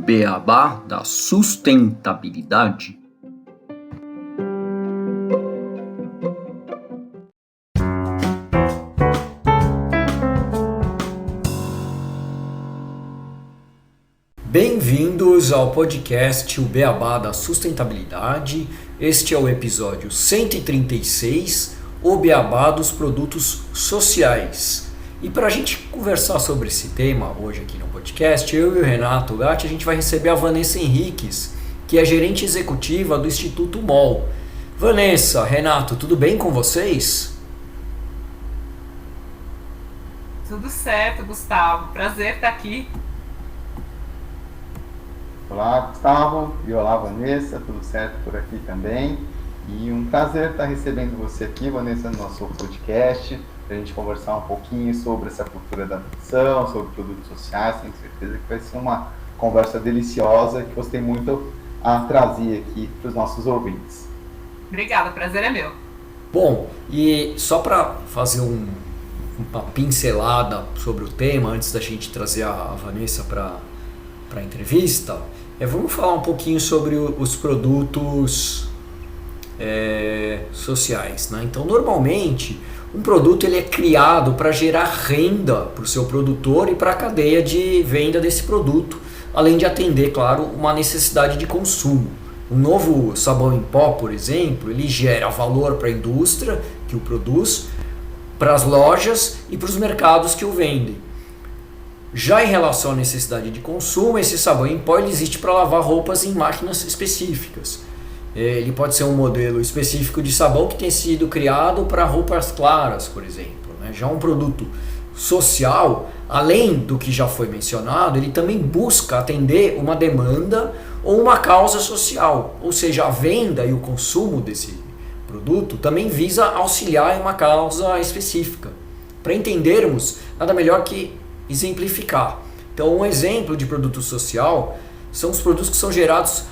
beabá da sustentabilidade. Bem-vindos ao podcast O Beabá da Sustentabilidade. Este é o episódio 136, O Beabá dos Produtos Sociais. E para a gente conversar sobre esse tema hoje aqui no podcast, eu e o Renato Gatti, a gente vai receber a Vanessa Henriques, que é gerente executiva do Instituto MOL. Vanessa, Renato, tudo bem com vocês? Tudo certo, Gustavo. Prazer estar aqui. Olá, Gustavo, e olá, Vanessa, tudo certo por aqui também? E um prazer estar recebendo você aqui, Vanessa, no nosso podcast, para a gente conversar um pouquinho sobre essa cultura da nutrição, sobre produtos sociais. Tenho certeza que vai ser uma conversa deliciosa que você tem muito a trazer aqui para os nossos ouvintes. Obrigada, o prazer é meu. Bom, e só para fazer uma pincelada sobre o tema, antes da gente trazer a Vanessa para a entrevista, vamos falar um pouquinho sobre os produtos sociais, né? Então, normalmente, um produto ele é criado para gerar renda para o seu produtor e para a cadeia de venda desse produto, além de atender, claro, uma necessidade de consumo. Um novo sabão em pó, por exemplo, ele gera valor para a indústria que o produz, para as lojas e para os mercados que o vendem. Já em relação à necessidade de consumo, esse sabão em pó ele existe para lavar roupas em máquinas específicas. Ele pode ser um modelo específico de sabão que tem sido criado para roupas claras, por exemplo, né? Já um produto social, além do que já foi mencionado, ele também busca atender uma demanda ou uma causa social, ou seja, a venda e o consumo desse produto também visa auxiliar em uma causa específica. Para entendermos, nada melhor que exemplificar. Então, um exemplo de produto social são os produtos que são gerados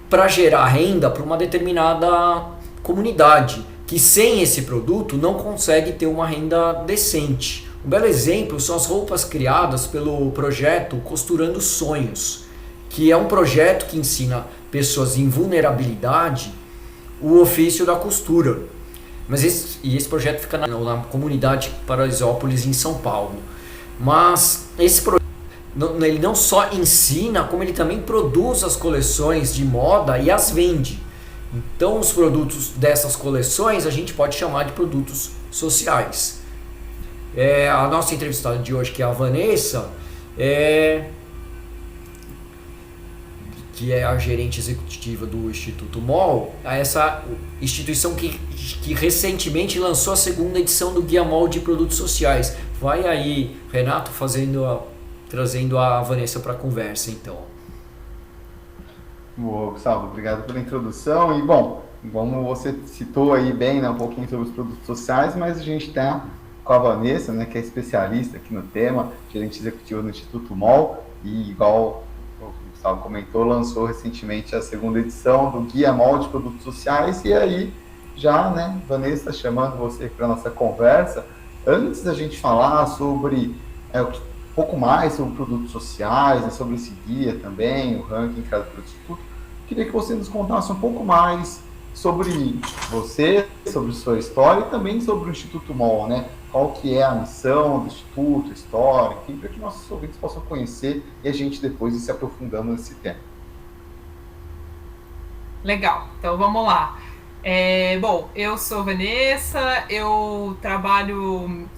para gerar renda para uma determinada comunidade, que sem esse produto não consegue ter uma renda decente. Um belo exemplo são as roupas criadas pelo projeto Costurando Sonhos, que é um projeto que ensina pessoas em vulnerabilidade o ofício da costura. Mas esse projeto fica na comunidade Paraisópolis, em São Paulo. Mas esse projeto ele não só ensina, como ele também produz as coleções de moda e as vende. Então os produtos dessas coleções a gente pode chamar de produtos sociais. A nossa entrevistada de hoje, que é a Vanessa, que é a gerente executiva do Instituto MOL, essa instituição que recentemente lançou a segunda edição do Guia MOL de Produtos Sociais. Vai aí, Renato, trazendo a Vanessa para a conversa, então. Boa, Gustavo, obrigado pela introdução. E, bom, como você citou aí bem, né, um pouquinho sobre os produtos sociais, mas a gente está com a Vanessa, né, que é especialista aqui no tema, gerente executiva no Instituto MOL, e igual o Gustavo comentou, lançou recentemente a segunda edição do Guia MOL de Produtos Sociais. E aí, já, né, Vanessa, chamando você para a nossa conversa, antes da gente falar sobre um pouco mais sobre produtos sociais, né, sobre esse guia também, o ranking criado pelo Instituto, queria que você nos contasse um pouco mais sobre você, sobre sua história e também sobre o Instituto MOL, né? Qual que é a missão do Instituto, a história, enfim, para que nossos ouvintes possam conhecer e a gente depois ir se aprofundando nesse tema. Legal, então vamos lá. Bom, eu sou Vanessa, eu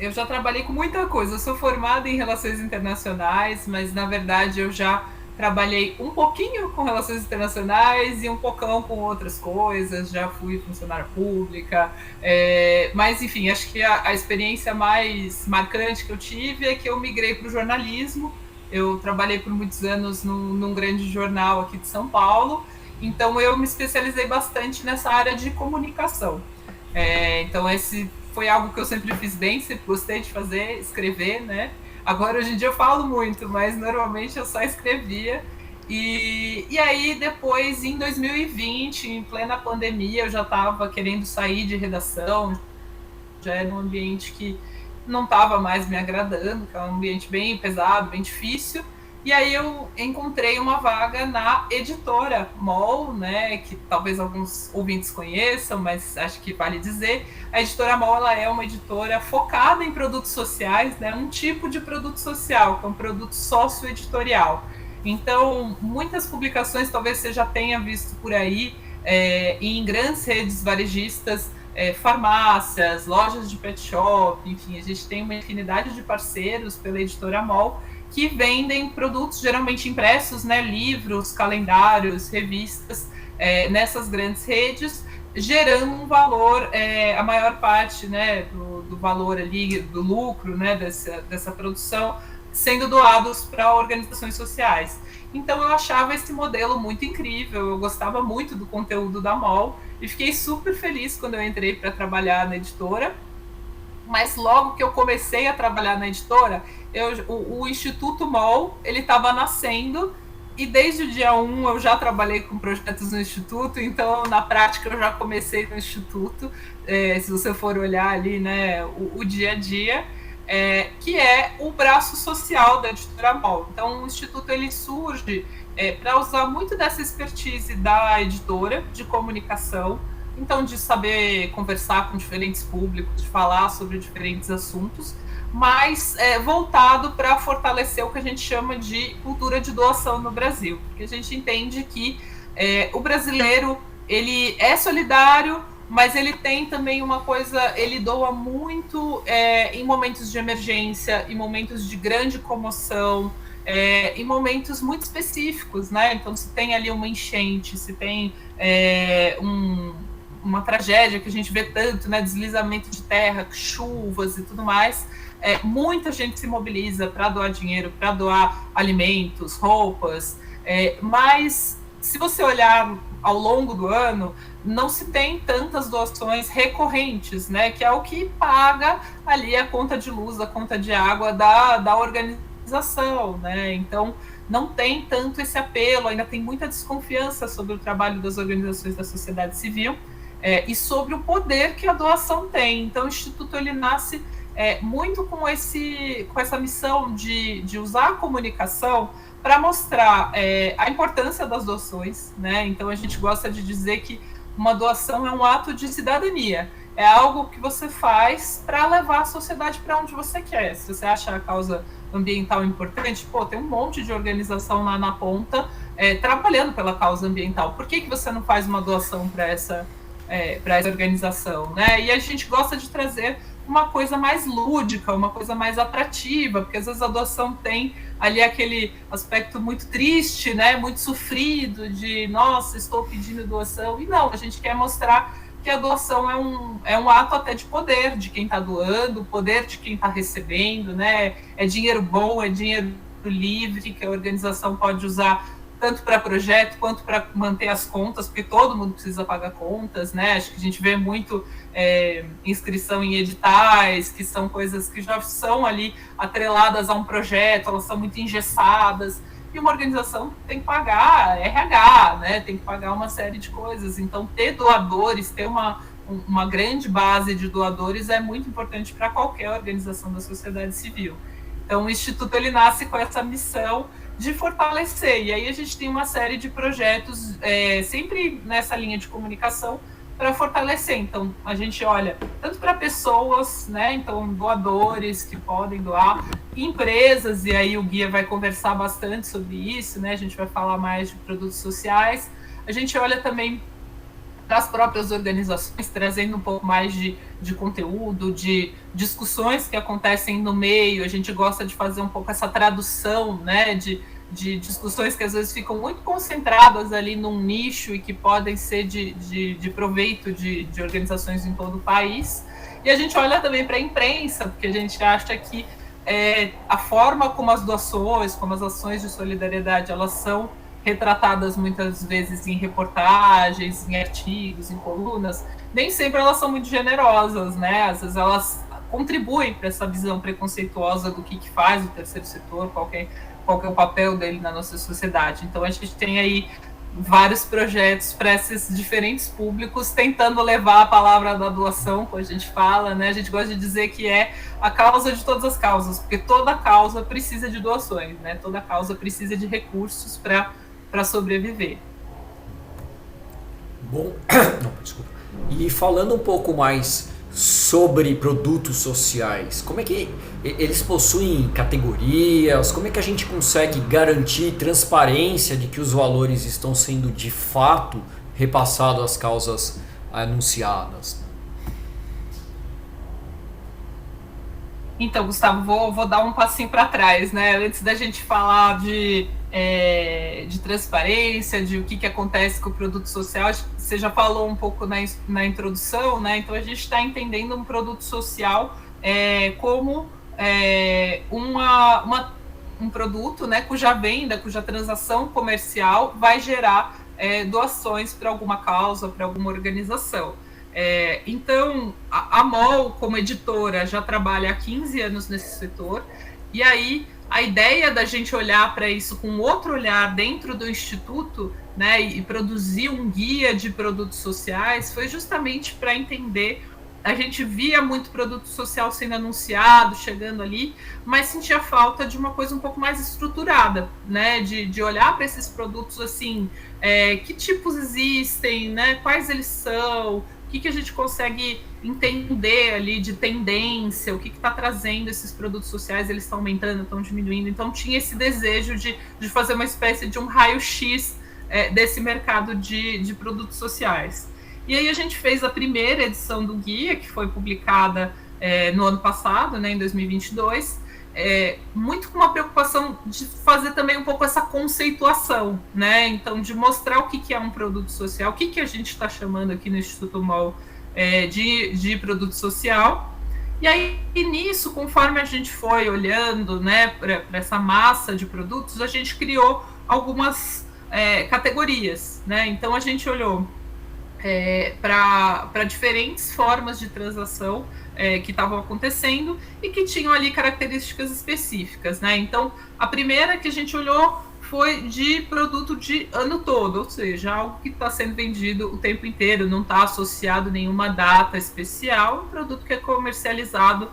já trabalhei com muita coisa. Eu sou formada em Relações Internacionais, mas na verdade eu já trabalhei um pouquinho com Relações Internacionais e um pocão com outras coisas. Já fui funcionária pública, mas enfim, acho que a experiência mais marcante que eu tive é que eu migrei para o jornalismo. Eu trabalhei por muitos anos num grande jornal aqui de São Paulo. Então eu me especializei bastante nessa área de comunicação. Então esse foi algo que eu sempre fiz bem, sempre gostei de fazer, escrever, né? Agora hoje em dia eu falo muito, mas normalmente eu só escrevia. E aí depois, em 2020, em plena pandemia, eu já estava querendo sair de redação, já era um ambiente que não estava mais me agradando, que é um ambiente bem pesado, bem difícil. E aí eu encontrei uma vaga na editora MOL, né, que talvez alguns ouvintes conheçam, mas acho que vale dizer. A editora MOL, ela é uma editora focada em produtos sociais, né, um tipo de produto social, que é um produto sócio-editorial. Então, muitas publicações talvez você já tenha visto por aí, em grandes redes varejistas, farmácias, lojas de pet shop, enfim, a gente tem uma infinidade de parceiros pela editora MOL que vendem produtos geralmente impressos, né, livros, calendários, revistas, nessas grandes redes, gerando um valor, a maior parte, né, do valor ali, do lucro, né, dessa produção, sendo doados para organizações sociais. Então eu achava esse modelo muito incrível, eu gostava muito do conteúdo da MOL e fiquei super feliz quando eu entrei para trabalhar na editora. Mas logo que eu comecei a trabalhar na editora, o Instituto MOL ele estava nascendo, e desde o dia 1 eu já trabalhei com projetos no Instituto, então na prática eu já comecei no Instituto, se você for olhar ali, né, o dia a dia, que é o braço social da editora MOL. Então o Instituto ele surge para usar muito dessa expertise da editora de comunicação, então de saber conversar com diferentes públicos, de falar sobre diferentes assuntos, mas voltado para fortalecer o que a gente chama de cultura de doação no Brasil, porque a gente entende que o brasileiro ele é solidário, mas ele tem também uma coisa, ele doa muito em momentos de emergência, em momentos de grande comoção, em momentos muito específicos, né? Então, se tem ali uma enchente, se tem uma tragédia que a gente vê tanto, né? Deslizamento de terra, chuvas e tudo mais, muita gente se mobiliza para doar dinheiro, para doar alimentos, roupas, mas se você olhar ao longo do ano, não se tem tantas doações recorrentes, né? Que é o que paga ali a conta de luz, a conta de água da organização, né? Então, não tem tanto esse apelo, ainda tem muita desconfiança sobre o trabalho das organizações da sociedade civil e sobre o poder que a doação tem. Então, o Instituto ele nasce muito com essa missão de usar a comunicação para mostrar a importância das doações, né? Então a gente gosta de dizer que uma doação é um ato de cidadania, é algo que você faz para levar a sociedade para onde você quer. Se você acha a causa ambiental importante, tem um monte de organização lá na ponta trabalhando pela causa ambiental. Por que você não faz uma doação para essa organização, né? E a gente gosta de trazer uma coisa mais lúdica, uma coisa mais atrativa, porque às vezes a doação tem ali aquele aspecto muito triste, né, muito sofrido, de nossa, estou pedindo doação, e não, a gente quer mostrar que a doação é um ato até de poder de quem está doando, poder de quem está recebendo, né, é dinheiro bom, é dinheiro livre, que a organização pode usar tanto para projeto quanto para manter as contas, porque todo mundo precisa pagar contas, né? Acho que a gente vê muito inscrição em editais, que são coisas que já são ali atreladas a um projeto, elas são muito engessadas, e uma organização tem que pagar RH, né? Tem que pagar uma série de coisas. Então, ter doadores, ter uma grande base de doadores é muito importante para qualquer organização da sociedade civil. Então, o Instituto ele nasce com essa missão de fortalecer, e aí a gente tem uma série de projetos sempre nessa linha de comunicação para fortalecer. Então a gente olha tanto para pessoas, né, então doadores que podem doar, empresas, e aí o guia vai conversar bastante sobre isso, né, a gente vai falar mais de produtos sociais, a gente olha também para as próprias organizações, trazendo um pouco mais de conteúdo, de discussões que acontecem no meio. A gente gosta de fazer um pouco essa tradução, né, de discussões que às vezes ficam muito concentradas ali num nicho e que podem ser de proveito de organizações em todo o país. E a gente olha também para a imprensa, porque a gente acha que a forma como as doações, como as ações de solidariedade, elas são retratadas muitas vezes em reportagens, em artigos, em colunas, nem sempre elas são muito generosas, né? Às vezes elas contribuem para essa visão preconceituosa do que faz o terceiro setor, qual que é o papel dele na nossa sociedade. Então a gente tem aí vários projetos para esses diferentes públicos, tentando levar a palavra da doação, como a gente fala, né? A gente gosta de dizer que é a causa de todas as causas, porque toda causa precisa de doações, né? Toda causa precisa de recursos para sobreviver. Bom, não, desculpa. E falando um pouco mais sobre produtos sociais, como é que eles possuem categorias? Como é que a gente consegue garantir transparência de que os valores estão sendo de fato repassados às causas anunciadas? Então, Gustavo, vou dar um passinho para trás, né? Antes da gente falar de transparência, de o que acontece com o produto social, você já falou um pouco na introdução, né? Então, a gente está entendendo um produto social como um produto, né, cuja venda, cuja transação comercial vai gerar doações para alguma causa, para alguma organização. Então, a MOL, como editora, já trabalha há 15 anos nesse setor, e aí a ideia da gente olhar para isso com outro olhar dentro do Instituto, né, e produzir um guia de produtos sociais foi justamente para entender. A gente via muito produto social sendo anunciado, chegando ali, mas sentia falta de uma coisa um pouco mais estruturada, né? De olhar para esses produtos assim, que tipos existem, né? Quais eles são, o que a gente consegue entender ali de tendência, o que está trazendo esses produtos sociais, eles estão aumentando, estão diminuindo. Então tinha esse desejo de fazer uma espécie de um raio-x desse mercado de produtos sociais. E aí a gente fez a primeira edição do guia, que foi publicada no ano passado, né, em 2022, muito com uma preocupação de fazer também um pouco essa conceituação, né? Então, de mostrar o que é um produto social, o que a gente está chamando aqui no Instituto MOL de produto social. E aí, nisso, conforme a gente foi olhando, né, para essa massa de produtos, a gente criou algumas categorias, né? Então, a gente olhou para diferentes formas de transação que estavam acontecendo e que tinham ali características específicas, né? Então, a primeira que a gente olhou foi de produto de ano todo, ou seja, algo que está sendo vendido o tempo inteiro, não está associado a nenhuma data especial, um produto que é comercializado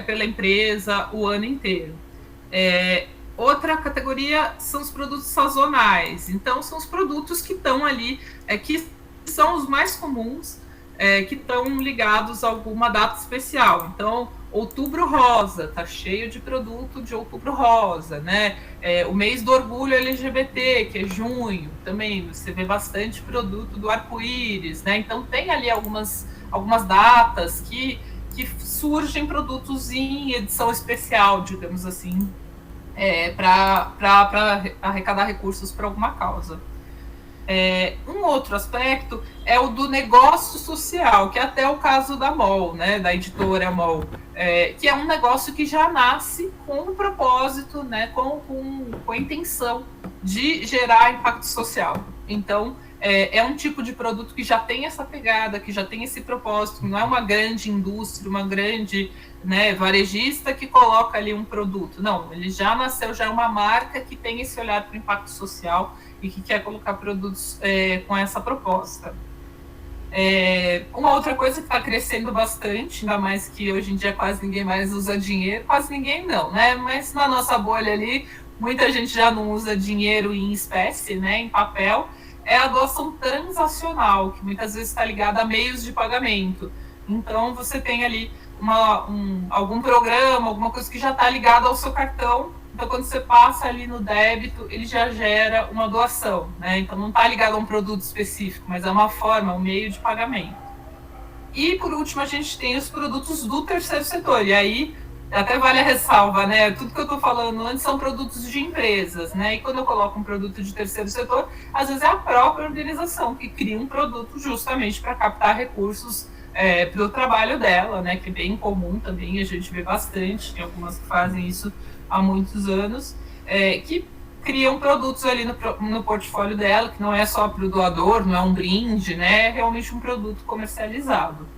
pela empresa o ano inteiro. Outra categoria são os produtos sazonais, então são os produtos que estão ali, que são os mais comuns, que estão ligados a alguma data especial. Então, Outubro Rosa, tá cheio de produto de Outubro Rosa, né? O mês do orgulho LGBT, que é junho, também você vê bastante produto do arco-íris, né? Então, tem ali algumas datas que surgem produtos em edição especial, digamos assim, para arrecadar recursos para alguma causa. Um outro aspecto é o do negócio social, que é até o caso da MOL, né, da editora MOL, que é um negócio que já nasce com o propósito, né, com a intenção de gerar impacto social. Então, é um tipo de produto que já tem essa pegada, que já tem esse propósito, não é uma grande indústria, uma grande, né, varejista que coloca ali um produto. Não, ele já nasceu, já é uma marca que tem esse olhar para o impacto social e que quer colocar produtos com essa proposta. Uma outra coisa que está crescendo bastante, ainda mais que hoje em dia quase ninguém mais usa dinheiro, quase ninguém não, né? Mas na nossa bolha ali, muita gente já não usa dinheiro em espécie, né, em papel, é a doação transacional, que muitas vezes está ligada a meios de pagamento. Então, você tem ali algum programa, alguma coisa que já está ligada ao seu cartão. Então, quando você passa ali no débito, ele já gera uma doação, né? Então, não está ligado a um produto específico, mas é uma forma, um meio de pagamento. E, por último, a gente tem os produtos do terceiro setor. E aí, até vale a ressalva, né? Tudo que eu estou falando antes são produtos de empresas, né? E quando eu coloco um produto de terceiro setor, às vezes é a própria organização que cria um produto justamente para captar recursos para o trabalho dela, né? Que é bem comum também, a gente vê bastante, tem algumas que fazem isso há muitos anos, que criam produtos ali no portfólio dela, que não é só para o doador, não é um brinde, né? É realmente um produto comercializado.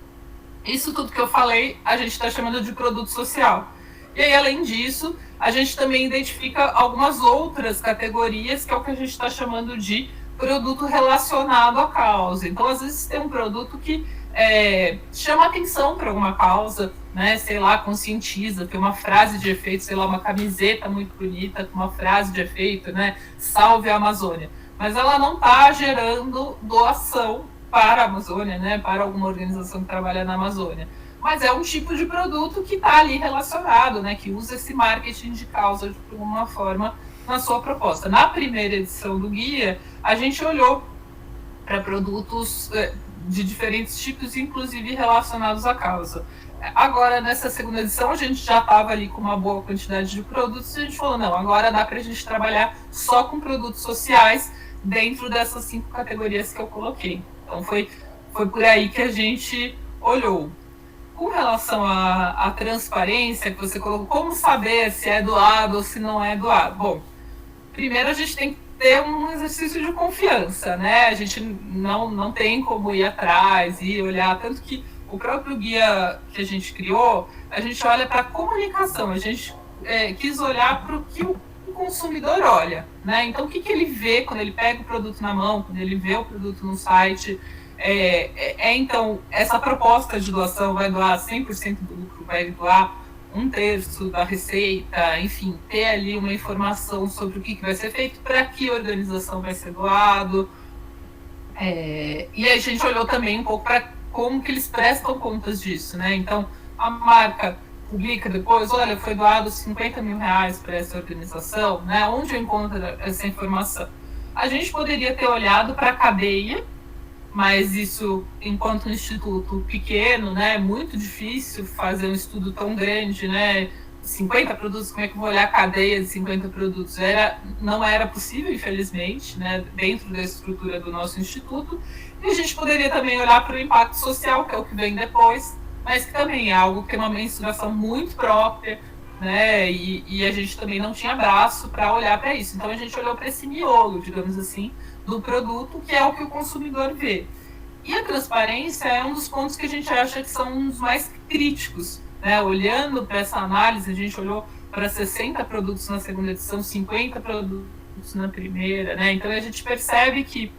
Isso tudo que eu falei, a gente está chamando de produto social. E aí, além disso, a gente também identifica algumas outras categorias, que é o que a gente está chamando de produto relacionado à causa. Então, às vezes, tem um produto que chama atenção para alguma causa, né? Sei lá, conscientiza, tem uma frase de efeito, sei lá, uma camiseta muito bonita com uma frase de efeito, né? Salve a Amazônia. Mas ela não está gerando doação para a Amazônia, né? Para alguma organização que trabalha na Amazônia. Mas é um tipo de produto que está ali relacionado, né? Que usa esse marketing de causa de alguma forma na sua proposta. Na primeira edição do guia, a gente olhou para produtos de diferentes tipos, inclusive relacionados à causa. Agora, nessa segunda edição, a gente já estava ali com uma boa quantidade de produtos e a gente falou, não, agora dá para a gente trabalhar só com produtos sociais dentro dessas 5 categorias que eu coloquei. Então, foi por aí que a gente olhou. Com relação à transparência que você colocou, como saber se é doado ou se não é doado? Bom, primeiro a gente tem que ter um exercício de confiança, né? A gente não tem como ir atrás e olhar, tanto que o próprio guia que a gente criou, a gente olha para a comunicação, a gente quis olhar para o que o consumidor olha, né? Então, o que ele vê quando ele pega o produto na mão, quando ele vê o produto no site. Então, essa proposta de doação vai doar 100% do lucro, vai doar 1/3 da receita, enfim, ter ali uma informação sobre o que vai ser feito, para que organização vai ser doado. E a gente olhou também um pouco para como que eles prestam contas disso, né? Então, a marca publica depois, olha, foi doado 50 mil reais para essa organização, né? Onde eu encontro essa informação? A gente poderia ter olhado para a cadeia, mas isso, enquanto um instituto pequeno, né, é muito difícil fazer um estudo tão grande, né, 50 produtos, como é que eu vou olhar a cadeia de 50 produtos? Não era possível, infelizmente, né, dentro da estrutura do nosso instituto, e a gente poderia também olhar para o impacto social, que é o que vem depois, mas que também é algo que tem uma mensuração muito própria, né, e a gente também não tinha braço para olhar para isso. Então a gente olhou para esse miolo, digamos assim, do produto, que é o que o consumidor vê. E a transparência é um dos pontos que a gente acha que são um dos mais críticos, né? Olhando para essa análise, a gente olhou para 60 produtos na segunda edição, 50 produtos na primeira, né? Então a gente percebe que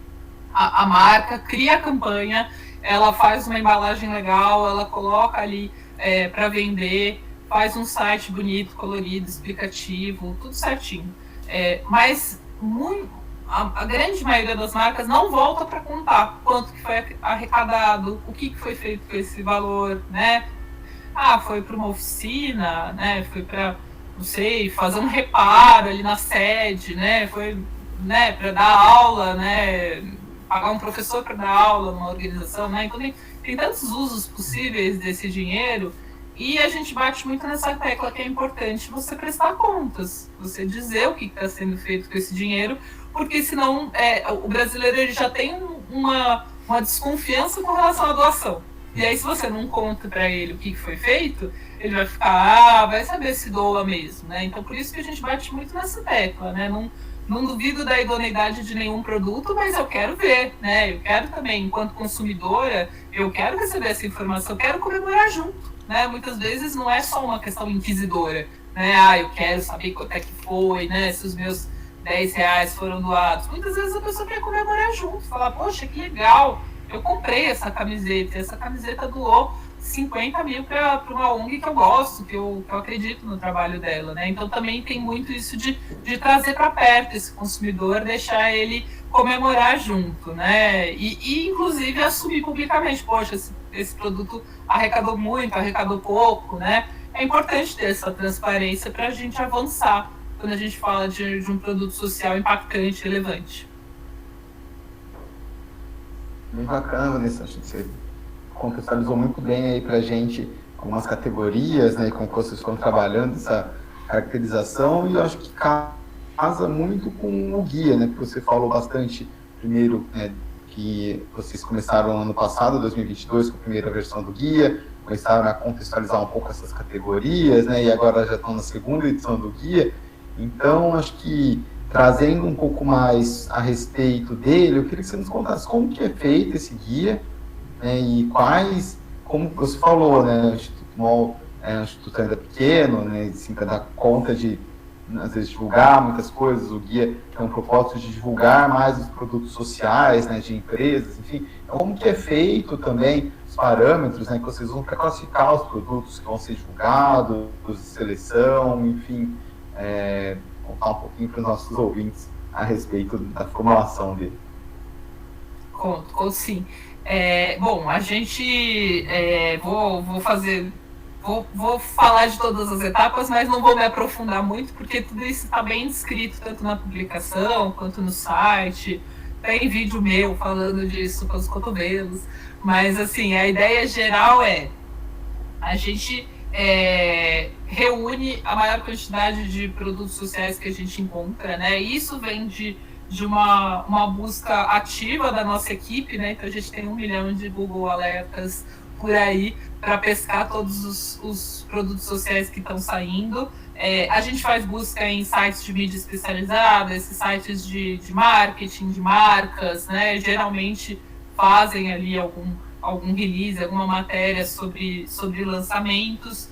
a marca cria a campanha, ela faz uma embalagem legal, ela coloca ali para vender, faz um site bonito, colorido, explicativo, tudo certinho. Mas a grande maioria das marcas não volta para contar quanto que foi arrecadado, o que foi feito com esse valor, né? Foi para uma oficina, né? Foi para, não sei, fazer um reparo ali na sede, né? Foi, né, para dar aula, né? Pagar um professor para dar aula numa organização, né? Então tem tantos usos possíveis desse dinheiro. E a gente bate muito nessa tecla que é importante você prestar contas, você dizer o que está sendo feito com esse dinheiro, porque senão o brasileiro ele já tem uma desconfiança com relação à doação. E aí, se você não conta para ele o que foi feito, ele vai ficar, vai saber se doa mesmo, né? Então, por isso que a gente bate muito nessa tecla, né? Não duvido da idoneidade de nenhum produto, mas eu quero ver, né? Eu quero também, enquanto consumidora, eu quero receber essa informação, eu quero comemorar junto, né? Muitas vezes não é só uma questão inquisidora, né? Eu quero saber quanto é que foi, né? Se os meus 10 reais foram doados. Muitas vezes a pessoa quer comemorar junto, falar, poxa, que legal, eu comprei essa camiseta doou 50 mil para uma ONG que eu gosto, que eu acredito no trabalho dela, né? Então também tem muito isso de trazer para perto esse consumidor, deixar ele comemorar junto, né? E inclusive assumir publicamente, poxa, esse produto arrecadou muito, arrecadou pouco, né? É importante ter essa transparência para a gente avançar quando a gente fala de um produto social impactante, relevante. Bem bacana, Vanessa. Acho que você contextualizou muito bem aí pra gente algumas categorias, né, como vocês estão trabalhando essa caracterização, e eu acho que casa muito com o guia, né, porque você falou bastante, primeiro, que vocês começaram no ano passado, 2022, com a primeira versão do guia, começaram a contextualizar um pouco essas categorias, né, e agora já estão na segunda edição do guia. Então, acho que trazendo um pouco mais a respeito dele, eu queria que você nos contasse como que é feito esse guia, né, e quais, como você falou, né, o Instituto ainda é pequeno, né, assim, para dar conta de às vezes, divulgar muitas coisas, o guia tem um propósito de divulgar mais os produtos sociais, né, de empresas, enfim. Então, como que é feito também os parâmetros, né, que vocês usam para classificar os produtos que vão ser divulgados, de seleção, enfim, contar um pouquinho para os nossos ouvintes a respeito da formulação dele. Conto sim. Bom, a gente... Vou falar de todas as etapas, mas não vou me aprofundar muito, porque tudo isso está bem descrito, tanto na publicação, quanto no site. Tem vídeo meu falando disso com os cotovelos. Mas, assim, a ideia geral a gente reúne a maior quantidade de produtos sociais que a gente encontra, né? E isso vem de uma busca ativa da nossa equipe, né? Então, a gente tem 1 milhão de Google Alertas por aí para pescar todos os produtos sociais que estão saindo. A gente faz busca em sites de mídia especializada, esses sites de marketing, de marcas, né? Geralmente fazem ali algum release, alguma matéria sobre lançamentos.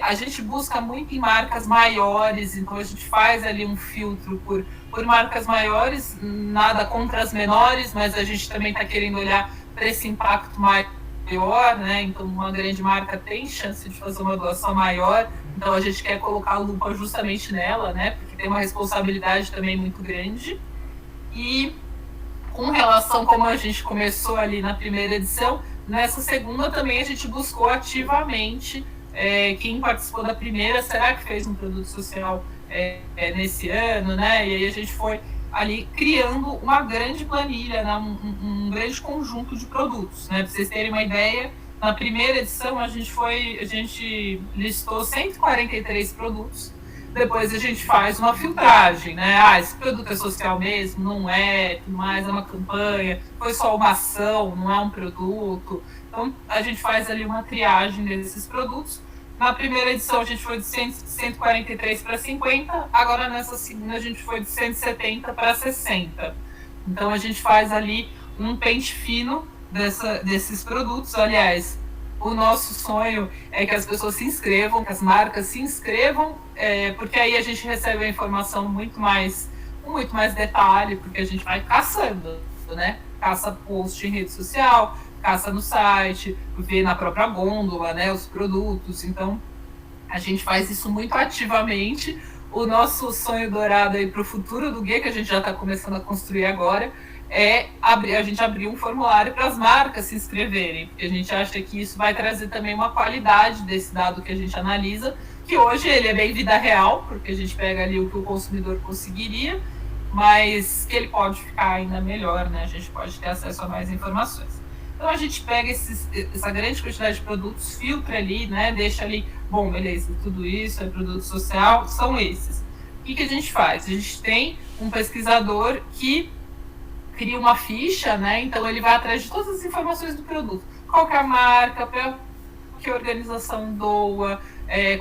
A gente busca muito em marcas maiores, então a gente faz ali um filtro por marcas maiores, nada contra as menores, mas a gente também está querendo olhar para esse impacto maior, né? Então uma grande marca tem chance de fazer uma doação maior, então a gente quer colocar a lupa justamente nela, né? Porque tem uma responsabilidade também muito grande. E com relação como a gente começou ali na primeira edição, nessa segunda também a gente buscou ativamente quem participou da primeira, será que fez um produto social nesse ano, né? E aí a gente foi ali criando uma grande planilha, né? um grande conjunto de produtos, né? Para vocês terem uma ideia, na primeira edição a gente listou 143 produtos, depois a gente faz uma filtragem, né? Esse produto é social mesmo? Não é, tudo mais, é uma campanha, foi só uma ação, não é um produto. Então a gente faz ali uma triagem desses produtos. Na primeira edição a gente foi de 143 para 50, agora nessa segunda a gente foi de 170 para 60. Então a gente faz ali um pente fino desses produtos. Aliás, o nosso sonho é que as pessoas se inscrevam, que as marcas se inscrevam, porque aí a gente recebe a informação com muito mais detalhe, porque a gente vai caçando, né? Caça post em rede social, caça no site, vê na própria gôndola, né, os produtos. Então, a gente faz isso muito ativamente. O nosso sonho dourado aí para o futuro do guia, que a gente já está começando a construir agora, a gente abrir um formulário para as marcas se inscreverem, porque a gente acha que isso vai trazer também uma qualidade desse dado que a gente analisa, que hoje ele é bem vida real, porque a gente pega ali o que o consumidor conseguiria, mas que ele pode ficar ainda melhor, né? A gente pode ter acesso a mais informações. Então a gente pega essa grande quantidade de produtos, filtra ali, né? Deixa ali, bom, beleza, tudo isso é produto social, são esses. O que a gente faz? A gente tem um pesquisador que cria uma ficha, né? Então ele vai atrás de todas as informações do produto. Qual que é a marca, que organização doa,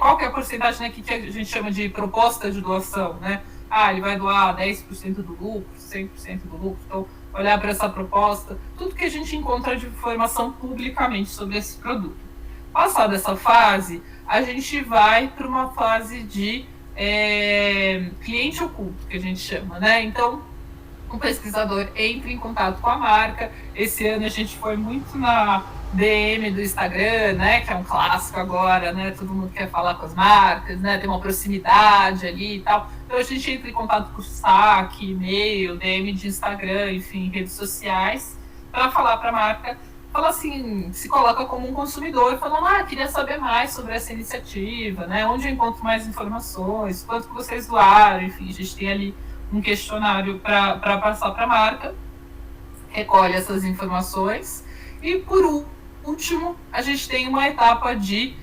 qual que é a porcentagem, né, que a gente chama de proposta de doação, né? Ele vai doar 10% do lucro, 100% do lucro, então olhar para essa proposta, tudo que a gente encontra de informação publicamente sobre esse produto. Passada essa fase, a gente vai para uma fase de cliente oculto, que a gente chama, né? Então, um pesquisador entra em contato com a marca. Esse ano a gente foi muito na DM do Instagram, né? Que é um clássico agora, né? Todo mundo quer falar com as marcas, né? Tem uma proximidade ali e tal. Então a gente entra em contato com o saque, e-mail, DM de Instagram, enfim, redes sociais, para falar para a marca. Fala assim, se coloca como um consumidor, falando, queria saber mais sobre essa iniciativa, né? Onde eu encontro mais informações, quanto que vocês doaram, enfim, a gente tem ali um questionário para passar para a marca, recolhe essas informações e, por último, a gente tem uma etapa de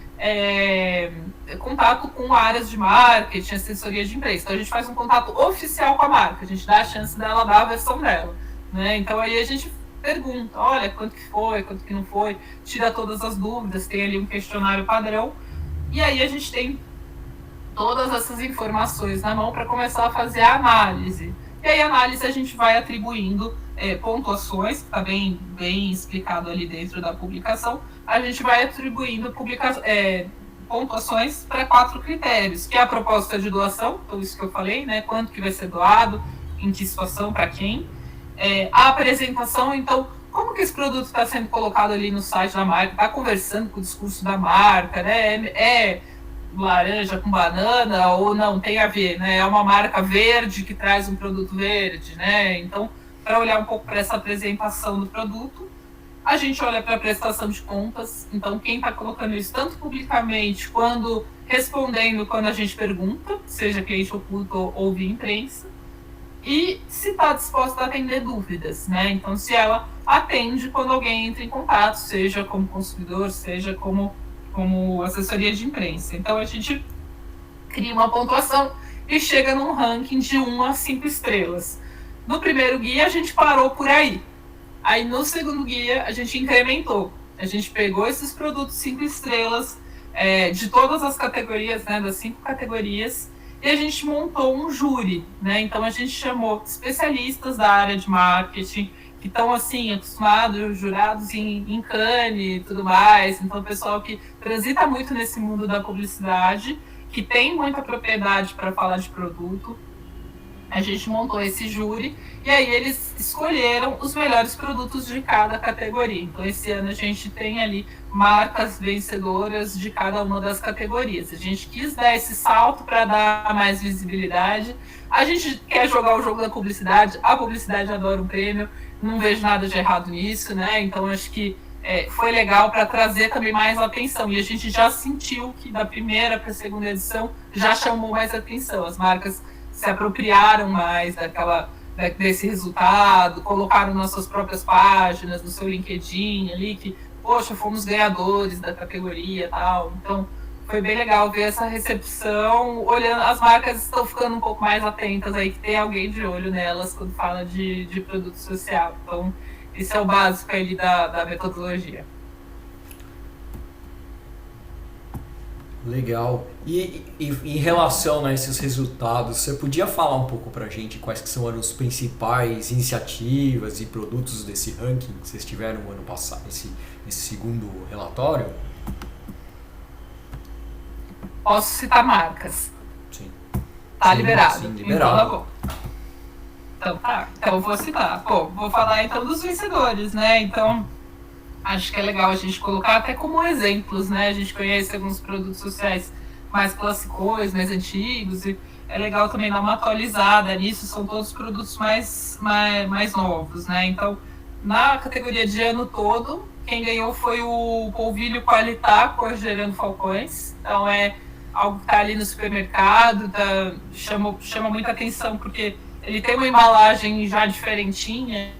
contato com áreas de marketing, assessoria de imprensa. Então, a gente faz um contato oficial com a marca, a gente dá a chance dela dar a versão dela, né? Então, aí a gente pergunta, olha, quanto que foi, quanto que não foi, tira todas as dúvidas, tem ali um questionário padrão, e aí a gente tem todas essas informações na mão para começar a fazer a análise. E aí a análise a gente vai atribuindo pontuações, que está bem explicado ali dentro da publicação, a gente vai atribuindo pontuações para 4 critérios, que é a proposta de doação, então isso que eu falei, né? Quanto que vai ser doado, em que situação, para quem. A apresentação, então, como que esse produto está sendo colocado ali no site da marca, está conversando com o discurso da marca, né? É laranja com banana ou não, tem a ver, né? É uma marca verde que traz um produto verde, né? Então, para olhar um pouco para essa apresentação do produto, a gente olha para a prestação de contas. Então, quem está colocando isso tanto publicamente quanto respondendo quando a gente pergunta, seja cliente oculto ou via imprensa, e se está disposta a atender dúvidas, né? Então, se ela atende quando alguém entra em contato, seja como consumidor, seja como assessoria de imprensa. Então, a gente cria uma pontuação e chega num ranking de 1 a 5 estrelas. No primeiro guia, a gente parou por aí. Aí, no segundo guia, a gente incrementou. A gente pegou esses produtos 5 estrelas de todas as categorias, né, das 5 categorias, e a gente montou um júri, né? Então, a gente chamou especialistas da área de marketing, que estão, assim, acostumados, jurados em Cannes e tudo mais. Então, pessoal que transita muito nesse mundo da publicidade, que tem muita propriedade para falar de produto. A gente montou esse júri e aí eles escolheram os melhores produtos de cada categoria. Então, esse ano a gente tem ali marcas vencedoras de cada uma das categorias. A gente quis dar esse salto para dar mais visibilidade. A gente quer jogar o jogo da publicidade. A publicidade adora um prêmio. Não vejo nada de errado nisso, né? Então, acho que foi legal para trazer também mais atenção. E a gente já sentiu que da primeira para a segunda edição já chamou mais atenção. As marcas se apropriaram mais desse resultado, colocaram nas suas próprias páginas, no seu LinkedIn ali, que, poxa, fomos ganhadores da categoria e tal. Então, foi bem legal ver essa recepção, olhando, as marcas estão ficando um pouco mais atentas aí, que tem alguém de olho nelas quando fala de produto social. Então, esse é o básico ali da metodologia. Legal. E em relação a esses resultados, você podia falar um pouco pra gente quais que são as principais iniciativas e produtos desse ranking que vocês tiveram no ano passado, esse segundo relatório? Posso citar marcas? Sim. Tá liberado. Sim, liberado. Então tá bom. Então tá. Então eu vou citar. Bom, vou falar então dos vencedores, né? Então, acho que é legal a gente colocar até como exemplos, né? A gente conhece alguns produtos sociais mais classicões, mais antigos, e é legal também dar uma atualizada nisso. São todos produtos mais novos, né? Então, na categoria de ano todo, quem ganhou foi o polvilho Qualitá Gerando Falcões. Então, é algo que está ali no supermercado, chama muita atenção, porque ele tem uma embalagem já diferentinha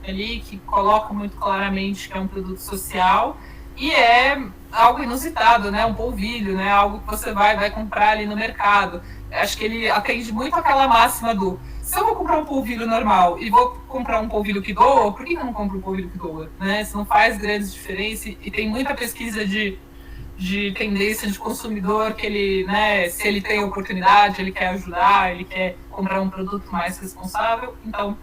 ali, que coloca muito claramente que é um produto social, e é algo inusitado, né? Um polvilho, né? Algo que você vai comprar ali no mercado. Acho que ele atende muito aquela máxima do: se eu vou comprar um polvilho normal e vou comprar um polvilho que doa, por que eu não compro um polvilho que doa? Né? Isso não faz grandes diferenças, e tem muita pesquisa de tendência de consumidor que ele, né, se ele tem oportunidade, ele quer ajudar, ele quer comprar um produto mais responsável. Então,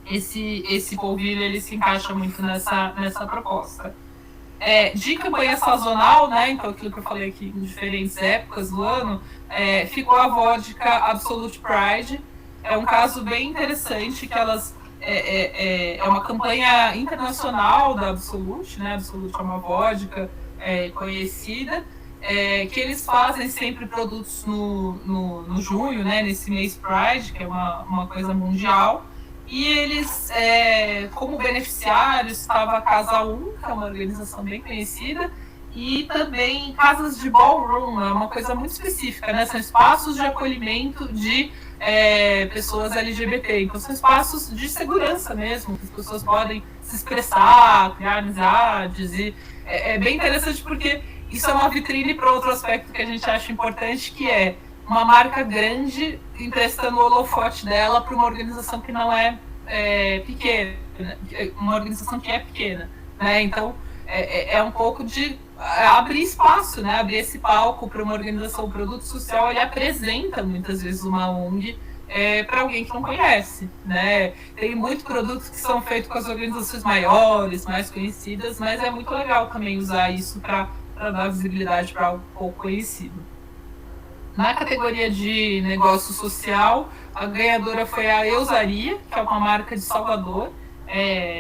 esse polvilho, ele se encaixa muito nessa proposta. De campanha sazonal, né, então aquilo que eu falei aqui em diferentes épocas do ano, ficou a vodka Absolute Pride. É um caso bem interessante, que elas é uma campanha internacional da Absolute, né? Absolute é uma vodka conhecida, que eles fazem sempre produtos no junho, né, nesse mês Pride, que é uma coisa mundial. E eles, como beneficiários, estava a Casa 1, que é uma organização bem conhecida, e também casas de ballroom, é uma coisa muito específica, né? São espaços de acolhimento de pessoas LGBT. Então, são espaços de segurança mesmo, que as pessoas podem se expressar, criar amizades. E é bem interessante, porque isso é uma vitrine para outro aspecto que a gente acha importante, que é uma marca grande emprestando o holofote dela para uma organização que não é pequena, uma organização que é pequena, né? Então, é um pouco de abrir espaço, né? Abrir esse palco para uma organização. O produto social, ele apresenta muitas vezes uma ONG para alguém que não conhece, né? Tem muitos produtos que são feitos com as organizações maiores, mais conhecidas, mas é muito legal também usar isso para para dar visibilidade para algo pouco conhecido. Na categoria de negócio social, a ganhadora foi a Eusaria, que é uma marca de Salvador,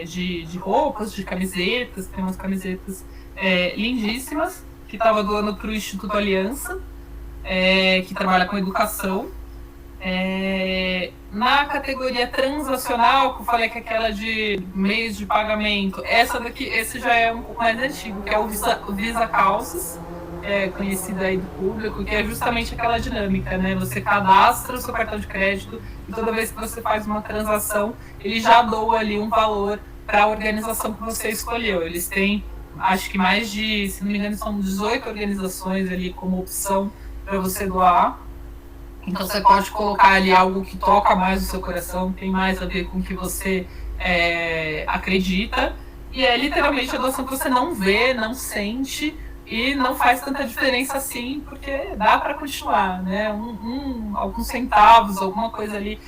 de roupas, de camisetas, tem umas camisetas lindíssimas, que estava doando para o Instituto Aliança, que trabalha com educação. Na categoria transacional, que eu falei que é aquela de meios de pagamento, esse já é um pouco mais antigo, que é o Visa Calças, conhecida aí do público, que é justamente aquela dinâmica, né? Você cadastra o seu cartão de crédito e toda vez que você faz uma transação, ele já doa ali um valor para a organização que você escolheu. Eles têm, acho que mais de, se não me engano, são 18 organizações ali como opção para você doar. Então você pode colocar ali algo que toca mais o seu coração, tem mais a ver com o que você acredita. E é literalmente a doação que você não vê, não sente e não faz tanta diferença assim, porque dá para continuar, né? Alguns centavos, alguma coisa ali.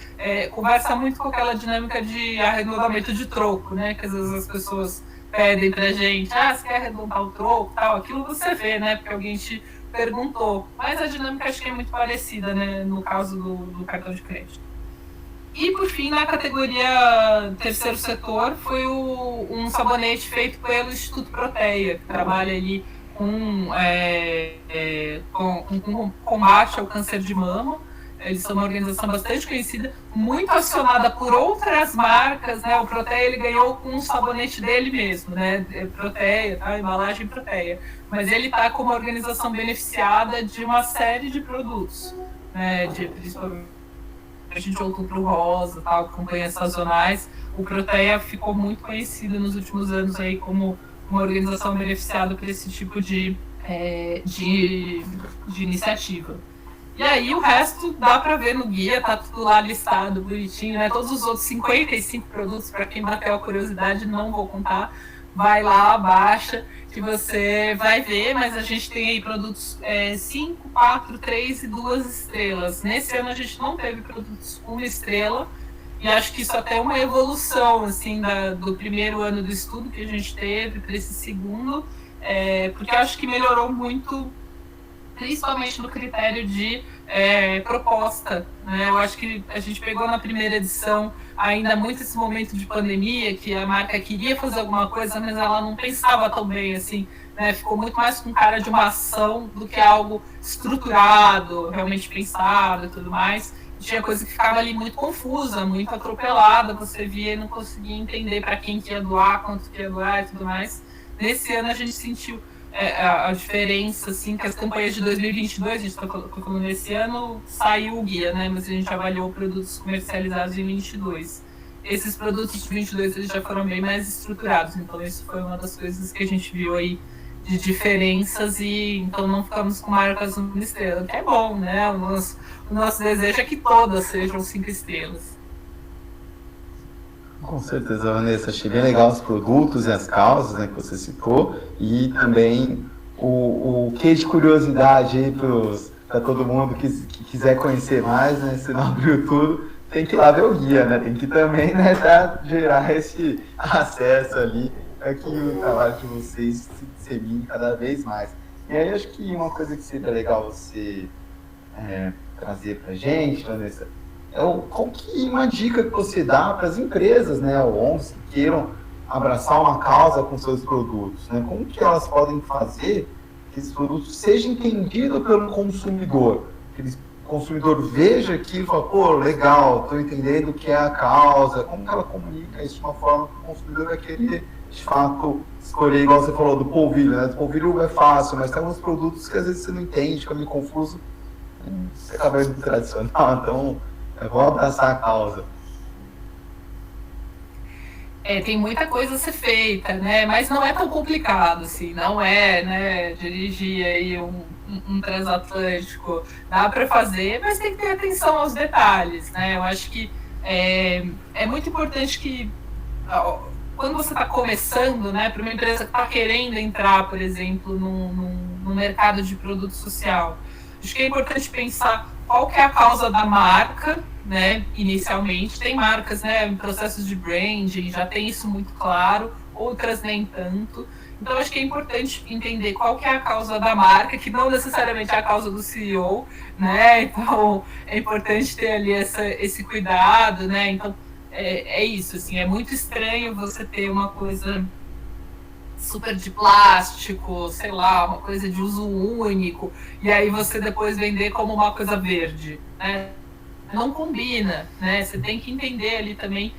Conversa muito com aquela dinâmica de arredondamento de troco, né? Que às vezes as pessoas pedem pra gente, você quer arredondar o troco, tal, aquilo você vê, né? Porque alguém te perguntou, mas a dinâmica acho que é muito parecida, né, no caso do cartão de crédito. E por fim, na categoria terceiro setor, foi um sabonete feito pelo Instituto Proteia, que trabalha ali com combate ao câncer de mama. Eles são uma organização bastante conhecida, muito acionada por outras marcas, né? O Proteia ele ganhou com um sabonete dele mesmo, né? Proteia, tá? Embalagem Proteia. Mas ele está como organização beneficiada de uma série de produtos, né? Principalmente de Outubro Rosa, tal, campanhas sazonais. O Proteia ficou muito conhecido nos últimos anos aí como uma organização beneficiada por esse tipo de iniciativa. E aí o resto dá para ver no guia, tá tudo lá listado, bonitinho, né? Todos os outros 55 produtos, para quem bateu a curiosidade, não vou contar. Vai lá, baixa, que você vai ver, mas a gente tem aí produtos 5, 4, 3 e 2 estrelas. Nesse ano a gente não teve produtos 1 estrela, e acho que isso até é uma evolução, assim, do primeiro ano do estudo que a gente teve para esse segundo, porque acho que melhorou muito, principalmente no critério de proposta, né? Eu acho que a gente pegou na primeira edição ainda muito esse momento de pandemia, que a marca queria fazer alguma coisa, mas ela não pensava tão bem, assim, né? Ficou muito mais com cara de uma ação do que algo estruturado, realmente pensado e tudo mais. Tinha coisa que ficava ali muito confusa, muito atropelada, você via e não conseguia entender para quem que ia doar, quanto que ia doar e tudo mais. Nesse ano a gente sentiu a diferença, assim, que as campanhas de 2022, a gente está colocando nesse ano, saiu o guia, né? Mas a gente avaliou produtos comercializados em 22. Esses produtos de 22 eles já foram bem mais estruturados, então isso foi uma das coisas que a gente viu aí de diferenças, e então não ficamos com marcas 1 estrela, que é bom, né? O nosso desejo é que todas sejam 5 estrelas. Com certeza, Vanessa. Achei bem legal os produtos e as causas, né, que você citou, e também o que de curiosidade aí para todo mundo que quiser conhecer mais, né, se não abriu tudo, tem que ir lá ver o guia, né, tem que também, né, gerar esse acesso ali para que o trabalho de vocês se dissemine cada vez mais. E aí acho que uma coisa que seria legal você trazer para a gente, Vanessa, qual que uma dica que você dá para as empresas, né, ONGs que queiram abraçar uma causa com seus produtos, né? Como que elas podem fazer que esses produtos sejam entendidos pelo consumidor, que o consumidor veja aquilo e fala, pô, legal, estou entendendo o que é a causa, como que ela comunica isso de uma forma que o consumidor vai querer, de fato, escolher, igual você falou, do polvilho, né? Do polvilho é fácil, mas tem alguns produtos que às vezes você não entende, fica meio confuso, você acaba indo tradicional, então vou abraçar a causa. Tem muita coisa a ser feita, né? Mas não é tão complicado, assim, não é, né? Dirigir aí um transatlântico, dá para fazer, mas tem que ter atenção aos detalhes, né? Eu acho que é muito importante que, quando você está começando, né, para uma empresa que está querendo entrar, por exemplo, no mercado de produto social, acho que é importante pensar qual que é a causa da marca, né, inicialmente. Tem marcas, né, em processos de branding, já tem isso muito claro, outras nem tanto. Então, acho que é importante entender qual que é a causa da marca, que não necessariamente é a causa do CEO, né? Então, é importante ter ali esse cuidado, né? Então, é isso, assim, é muito estranho você ter uma coisa super de plástico, sei lá, uma coisa de uso único, e aí você depois vender como uma coisa verde, né? Não combina, né? Você tem que entender ali também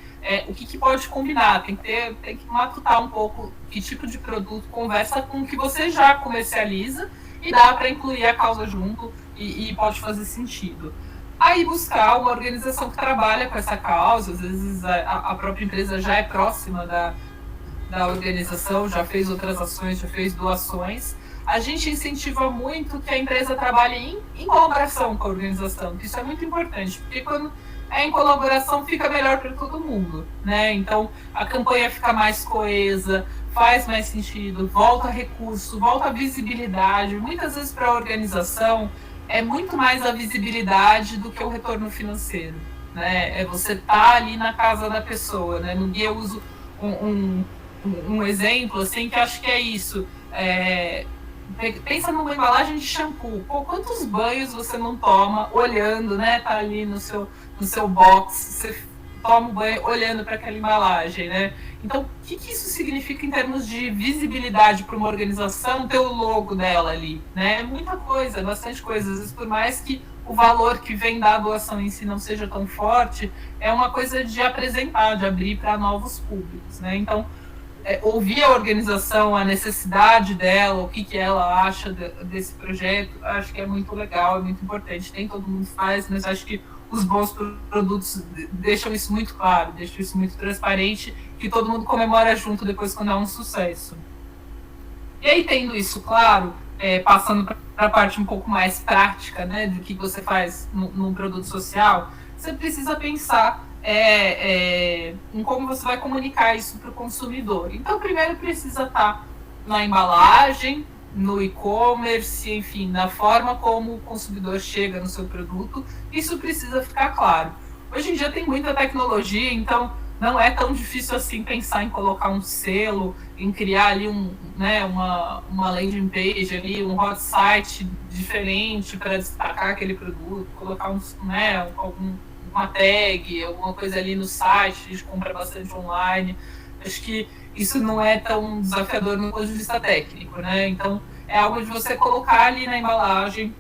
o que pode combinar, tem que matutar um pouco que tipo de produto conversa com o que você já comercializa e dá para incluir a causa junto e pode fazer sentido. Aí buscar uma organização que trabalha com essa causa, às vezes a própria empresa já é próxima da organização, já fez outras ações, já fez doações. A gente incentiva muito que a empresa trabalhe em colaboração com a organização, que isso é muito importante, porque quando é em colaboração fica melhor para todo mundo, né? Então a campanha fica mais coesa, faz mais sentido, volta recurso, volta visibilidade. Muitas vezes para a organização é muito mais a visibilidade do que o retorno financeiro, né? É você estar ali na casa da pessoa, né? No guia eu uso um exemplo assim que acho que é isso. Pensa numa embalagem de shampoo. Pô, quantos banhos você não toma olhando, né? Tá ali no seu box, você toma um banho olhando para aquela embalagem, né? Então, o que isso significa em termos de visibilidade para uma organização ter o logo dela ali, né? Muita coisa, bastante coisa. Às vezes, por mais que o valor que vem da doação em si não seja tão forte, é uma coisa de apresentar, de abrir para novos públicos, né? Então, ouvir a organização, a necessidade dela, o que ela acha desse projeto, acho que é muito legal, é muito importante. Nem todo mundo faz, mas acho que os bons produtos deixam isso muito claro, deixam isso muito transparente, que todo mundo comemora junto depois quando é um sucesso. E aí, tendo isso claro, passando para a parte um pouco mais prática, né, do que você faz num produto social, você precisa pensar em como você vai comunicar isso para o consumidor. Então, primeiro precisa estar na embalagem, no e-commerce, enfim, na forma como o consumidor chega no seu produto. Isso precisa ficar claro. Hoje em dia tem muita tecnologia, então não é tão difícil assim pensar em colocar um selo, em criar ali uma landing page, ali, um hot site diferente para destacar aquele produto, colocar uma tag, alguma coisa ali no site, a gente compra bastante online. Acho que isso não é tão desafiador no ponto de vista técnico, né? Então, é algo de você colocar ali na embalagem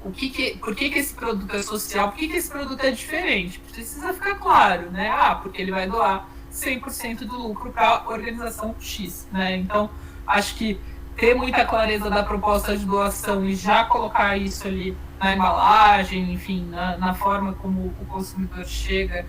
por que esse produto é social, por que esse produto é diferente. Precisa ficar claro, né? Porque ele vai doar 100% do lucro para a organização X, né? Então, acho que ter muita clareza da proposta de doação e já colocar isso ali na embalagem, enfim, na forma como o consumidor chega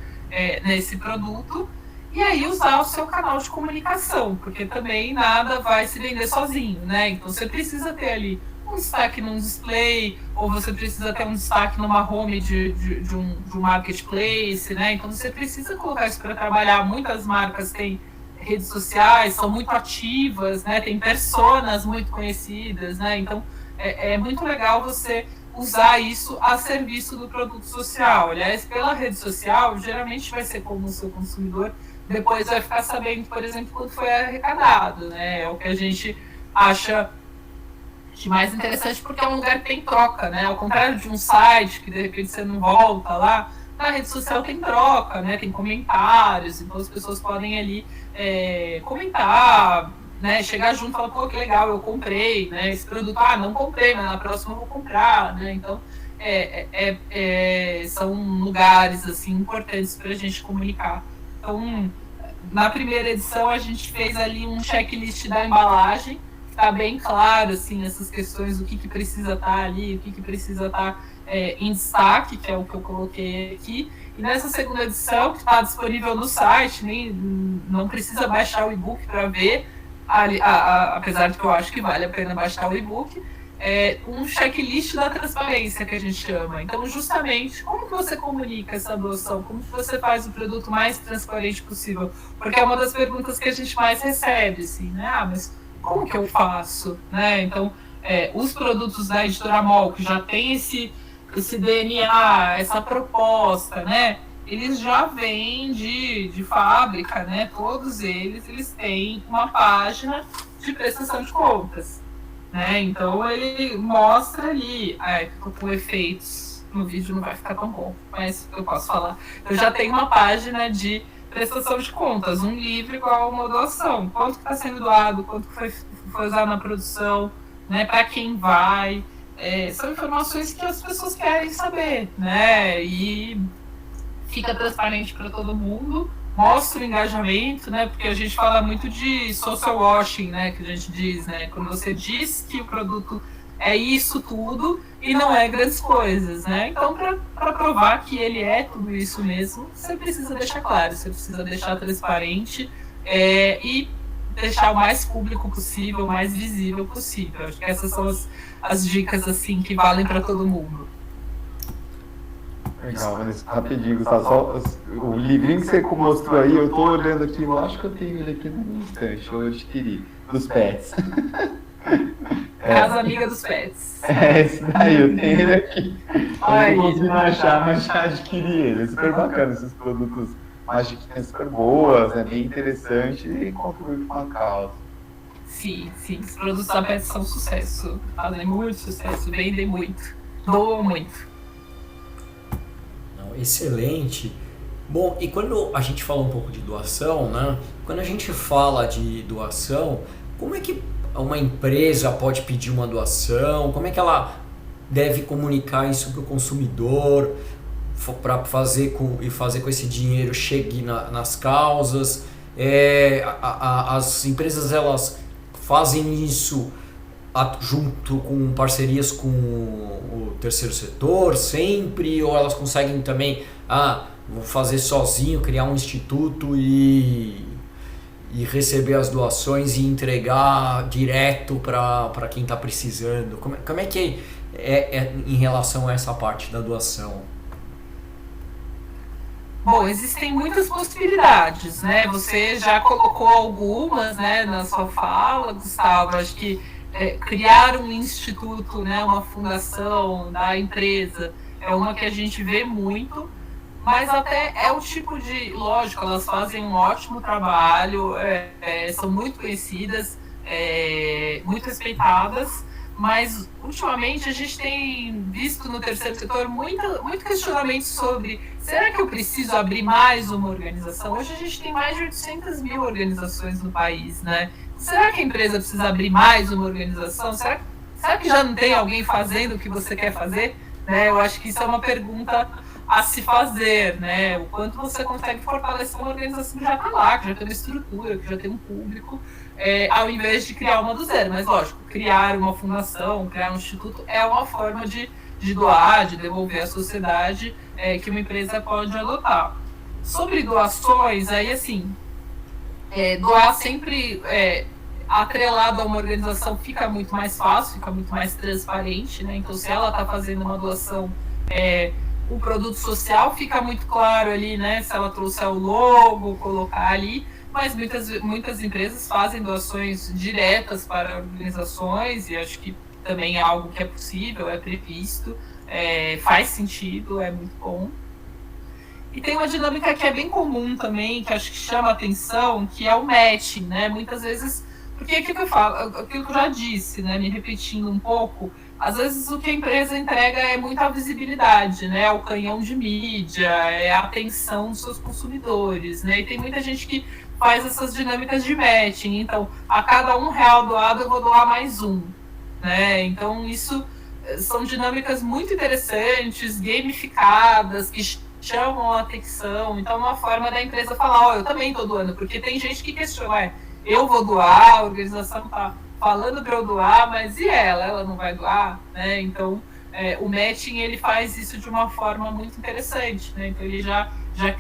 nesse produto, e aí usar o seu canal de comunicação, porque também nada vai se vender sozinho, né? Então você precisa ter ali um destaque num display, ou você precisa ter um destaque numa home de um marketplace, né? Então você precisa colocar isso para trabalhar. Muitas marcas têm redes sociais, são muito ativas, né? Tem personas muito conhecidas, né? Então é muito legal você usar isso a serviço do produto social. Aliás, pela rede social, geralmente vai ser como o seu consumidor depois vai ficar sabendo, por exemplo, quanto foi arrecadado, né? É o que a gente acha de mais interessante, porque é um lugar que tem troca, né? Ao contrário de um site que de repente você não volta lá, na rede social tem troca, né? Tem comentários, então as pessoas podem ali comentar, né? Chegar junto e falar, pô, que legal, eu comprei, né? Esse produto, não comprei, mas na próxima eu vou comprar, né? Então, são lugares, assim, importantes para a gente comunicar. Então, na primeira edição, a gente fez ali um checklist da embalagem, está bem claro, assim, essas questões, o que precisa estar ali, o que precisa estar em destaque, que é o que eu coloquei aqui. E nessa segunda edição, que está disponível no site, não precisa baixar o e-book para ver, apesar de que eu acho que vale a pena baixar o e-book, um checklist da transparência, que a gente chama. Então, justamente, como que você comunica essa doação? Como que você faz o produto mais transparente possível? Porque é uma das perguntas que a gente mais recebe, assim, né? Mas como que eu faço? Né? Então, os produtos da Editora MOL, que já tem esse DNA, essa proposta, né? Eles já vêm de fábrica, né? Todos eles têm uma página de prestação de contas, né? Então ele mostra ali, tô com efeitos, no vídeo não vai ficar tão bom, mas eu posso falar. Eu já tenho uma página de prestação de contas, um livro igual uma doação, quanto está sendo doado, quanto foi usado na produção, né? Para quem vai. São informações que as pessoas querem saber, né? E fica transparente para todo mundo, mostra o engajamento, né? Porque a gente fala muito de social washing, né? Que a gente diz, né? Quando você diz que o produto é isso tudo e não é grandes coisas, né? Então, para provar que ele é tudo isso mesmo, você precisa deixar claro, você precisa deixar transparente e deixar o mais público possível, o mais visível possível. Acho que essas são as dicas assim que valem para todo mundo. Legal, Vanessa, rapidinho, Gustavo, só o livrinho que você mostrou aí, eu tô olhando aqui, eu acho que eu tenho ele aqui na minha estante, eu adquiri, dos pets. Casa amiga dos pets. Esse daí, eu tenho ele aqui. Eu não consegui achar, mas já adquiri ele. É super bacana esses produtos, umas dicas super boas, bem interessante e contribuem com a causa. Sim, os produtos da pet são sucesso, fazem muito sucesso, vendem muito, doam muito. Excelente. Bom, e quando a gente fala um pouco de doação, né? Quando a gente fala de doação, como é que uma empresa pode pedir uma doação? Como é que ela deve comunicar isso para o consumidor para fazer com esse dinheiro chegue nas causas? As empresas, elas fazem isso junto com parcerias com o terceiro setor sempre, ou elas conseguem também vou fazer sozinho, criar um instituto e receber as doações e entregar direto para quem está precisando? Como é que é em relação a essa parte da doação? Bom, existem muitas possibilidades, né? Você já colocou algumas, né, na sua fala, Gustavo. Acho que criar um instituto, né, uma fundação da empresa é uma que a gente vê muito, mas até é o tipo de... Lógico, elas fazem um ótimo trabalho, são muito conhecidas, muito respeitadas, mas ultimamente a gente tem visto no terceiro setor muito questionamento sobre: será que eu preciso abrir mais uma organização? Hoje a gente tem mais de 800 mil organizações no país, né? Será que a empresa precisa abrir mais uma organização? Será que já não tem alguém fazendo o que você quer fazer? Né? Eu acho que isso é uma pergunta a se fazer, né? O quanto você consegue fortalecer uma organização que já está lá, que já tem uma estrutura, que já tem um público, ao invés de criar uma do zero. Mas, lógico, criar uma fundação, criar um instituto é uma forma de doar, de devolver à sociedade, que uma empresa pode adotar. Sobre doações, aí assim, doar sempre atrelado a uma organização fica muito mais fácil, fica muito mais transparente, né? Então, se ela está fazendo uma doação, o produto social fica muito claro ali, né? Se ela trouxer o logo, colocar ali, mas muitas empresas fazem doações diretas para organizações, e acho que também é algo que é possível, é previsto, faz sentido, é muito bom. E tem uma dinâmica que é bem comum também, que acho que chama atenção, que é o matching, né? Muitas vezes, porque aquilo que eu falo, aquilo que eu já disse, né? Me repetindo um pouco, às vezes o que a empresa entrega é muita visibilidade, né? É o canhão de mídia, é a atenção dos seus consumidores, né? E tem muita gente que faz essas dinâmicas de matching. Então, a cada R$1 doado, eu vou doar mais um, né? Então, isso são dinâmicas muito interessantes, gamificadas, que chamam a atenção. Então, é uma forma da empresa falar: eu também estou doando, porque tem gente que questiona, eu vou doar, a organização está falando para eu doar, mas e ela não vai doar, né? Então, o matching, ele faz isso de uma forma muito interessante, né? Então, ele já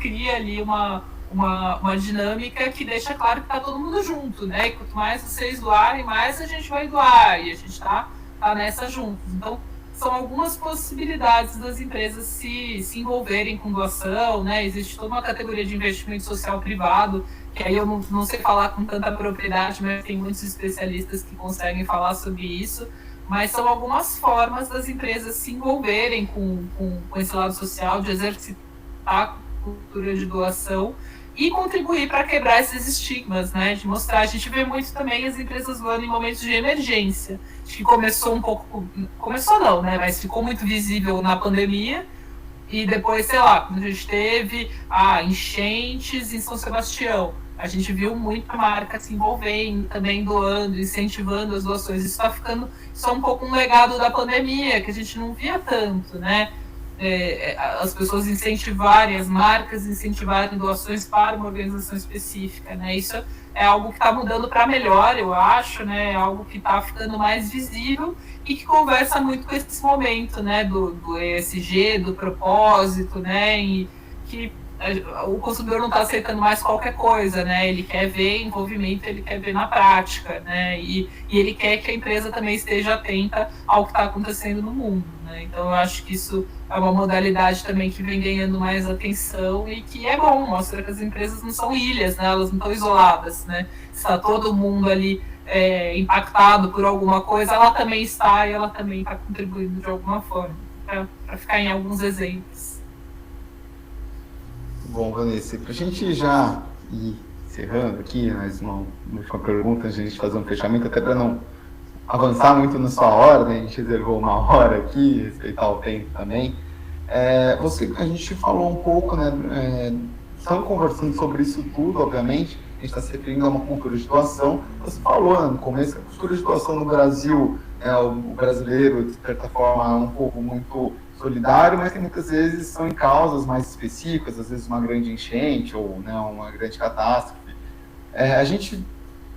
cria ali uma dinâmica que deixa claro que está todo mundo junto, né? E quanto mais vocês doarem, mais a gente vai doar, e a gente tá nessa juntos. Então, são algumas possibilidades das empresas se envolverem com doação, né? Existe toda uma categoria de investimento social privado, que aí eu não sei falar com tanta propriedade, mas tem muitos especialistas que conseguem falar sobre isso. Mas são algumas formas das empresas se envolverem com esse lado social, de exercitar a cultura de doação, e contribuir para quebrar esses estigmas, né? De mostrar, a gente vê muito também as empresas voando em momentos de emergência. Acho que começou um pouco, começou não, né? Mas ficou muito visível na pandemia. E depois, sei lá, quando a gente teve enchentes em São Sebastião, a gente viu muita marca se envolvendo, também doando, incentivando as doações. Isso está ficando só um pouco um legado da pandemia, que a gente não via tanto, né? As pessoas incentivarem, as marcas incentivarem doações para uma organização específica, né? Isso é algo que está mudando para melhor, eu acho, né? É algo que está ficando mais visível e que conversa muito com esse momento, né? Do ESG, do propósito, né? E que o consumidor não está aceitando mais qualquer coisa, né? Ele quer ver envolvimento, ele quer ver na prática, né? E ele quer que a empresa também esteja atenta ao que está acontecendo no mundo, né? Então eu acho que isso é uma modalidade também que vem ganhando mais atenção e que é bom, mostra que as empresas não são ilhas, né? Elas não estão isoladas, né? Está todo mundo ali impactado por alguma coisa, ela também está e ela também está contribuindo de alguma forma, para ficar em alguns exemplos. Bom, Vanessa, para a gente já ir encerrando aqui, mais uma última pergunta, a gente fazer um fechamento, até para não avançar muito na sua ordem, a gente reservou 1 hora aqui, respeitar o tempo também. A gente falou um pouco, né, estamos conversando sobre isso tudo, obviamente, a gente está se referindo a uma cultura de doação. Você falou, né, no começo, a cultura de doação no Brasil, o brasileiro, de certa forma, é um povo muito solidário, mas que muitas vezes são em causas mais específicas, às vezes uma grande enchente ou, né, uma grande catástrofe. A gente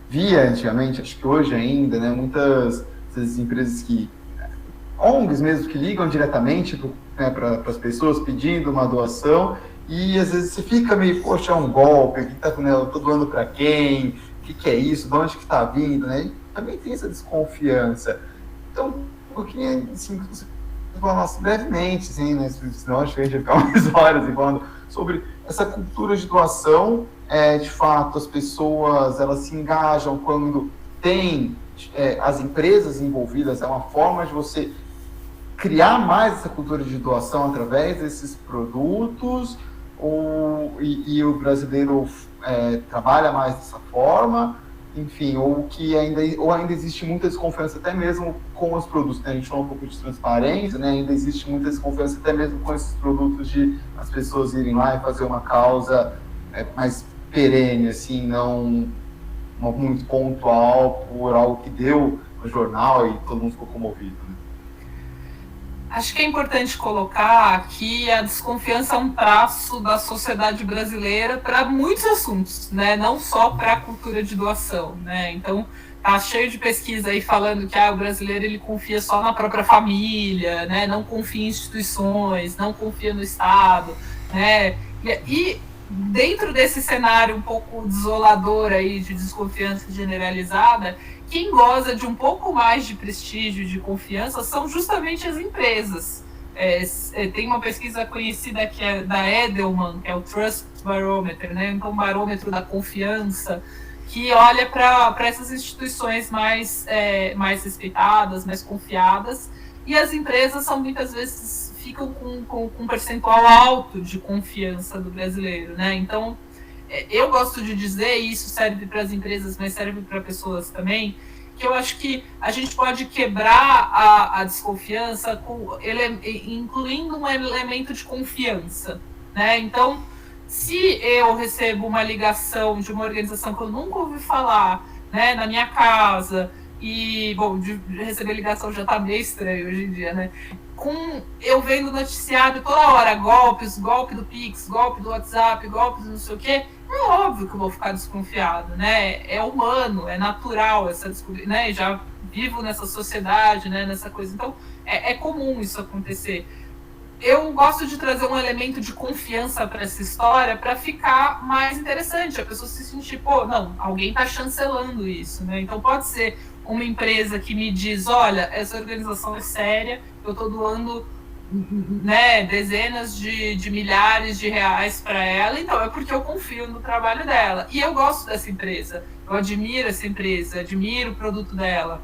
via antigamente, acho que hoje ainda, né, muitas vezes empresas ONGs mesmo, que ligam diretamente para as pessoas pedindo uma doação, e às vezes você fica meio, poxa, é um golpe, eu estou doando para quem, o que é isso, de onde que está vindo, né? E também tem essa desconfiança. Então, eu queria, assim, que você falasse brevemente, assim, né, senão acho que a gente vai ficar umas horas falando sobre essa cultura de doação. De fato, as pessoas, elas se engajam quando tem as empresas envolvidas, é uma forma de você criar mais essa cultura de doação através desses produtos, e o brasileiro trabalha mais dessa forma, enfim, ou ainda existe muita desconfiança até mesmo com os produtos, né? A gente falou um pouco de transparência, né? Ainda existe muita desconfiança até mesmo com esses produtos de as pessoas irem lá e fazer uma causa mais perene, assim, não muito pontual por algo que deu no jornal e todo mundo ficou comovido, né? Acho que é importante colocar que a desconfiança é um traço da sociedade brasileira para muitos assuntos, né? Não só para a cultura de doação, né? Então, tá cheio de pesquisa aí falando que o brasileiro ele confia só na própria família, né? Não confia em instituições, não confia no Estado, né? E dentro desse cenário um pouco desolador aí de desconfiança generalizada, quem goza de um pouco mais de prestígio e de confiança são justamente as empresas. Tem uma pesquisa conhecida que é da Edelman, que é o Trust Barometer, né? Então, um barômetro da confiança, que olha para essas instituições mais respeitadas, mais confiadas, e as empresas são muitas vezes ficam com um percentual alto de confiança do brasileiro, né? Então, eu gosto de dizer, e isso serve para as empresas, mas serve para pessoas também, que eu acho que a gente pode quebrar a desconfiança incluindo um elemento de confiança, né? Então, se eu recebo uma ligação de uma organização que eu nunca ouvi falar, né, na minha casa, e, bom, de receber ligação já tá meio estranho hoje em dia, né? Eu vendo noticiário toda hora, golpe do Pix, golpe do WhatsApp, golpe do não sei o quê, é óbvio que eu vou ficar desconfiado, né? É humano, é natural essa desconfiança, né? Já vivo nessa sociedade, né? Nessa coisa. Então, é comum isso acontecer. Eu gosto de trazer um elemento de confiança para essa história para ficar mais interessante, a pessoa se sentir, não, alguém está chancelando isso, né? Então pode ser uma empresa que me diz, olha, essa organização é séria, eu estou doando, né, dezenas de milhares de reais para ela, então é porque eu confio no trabalho dela. E eu gosto dessa empresa, eu admiro essa empresa, admiro o produto dela.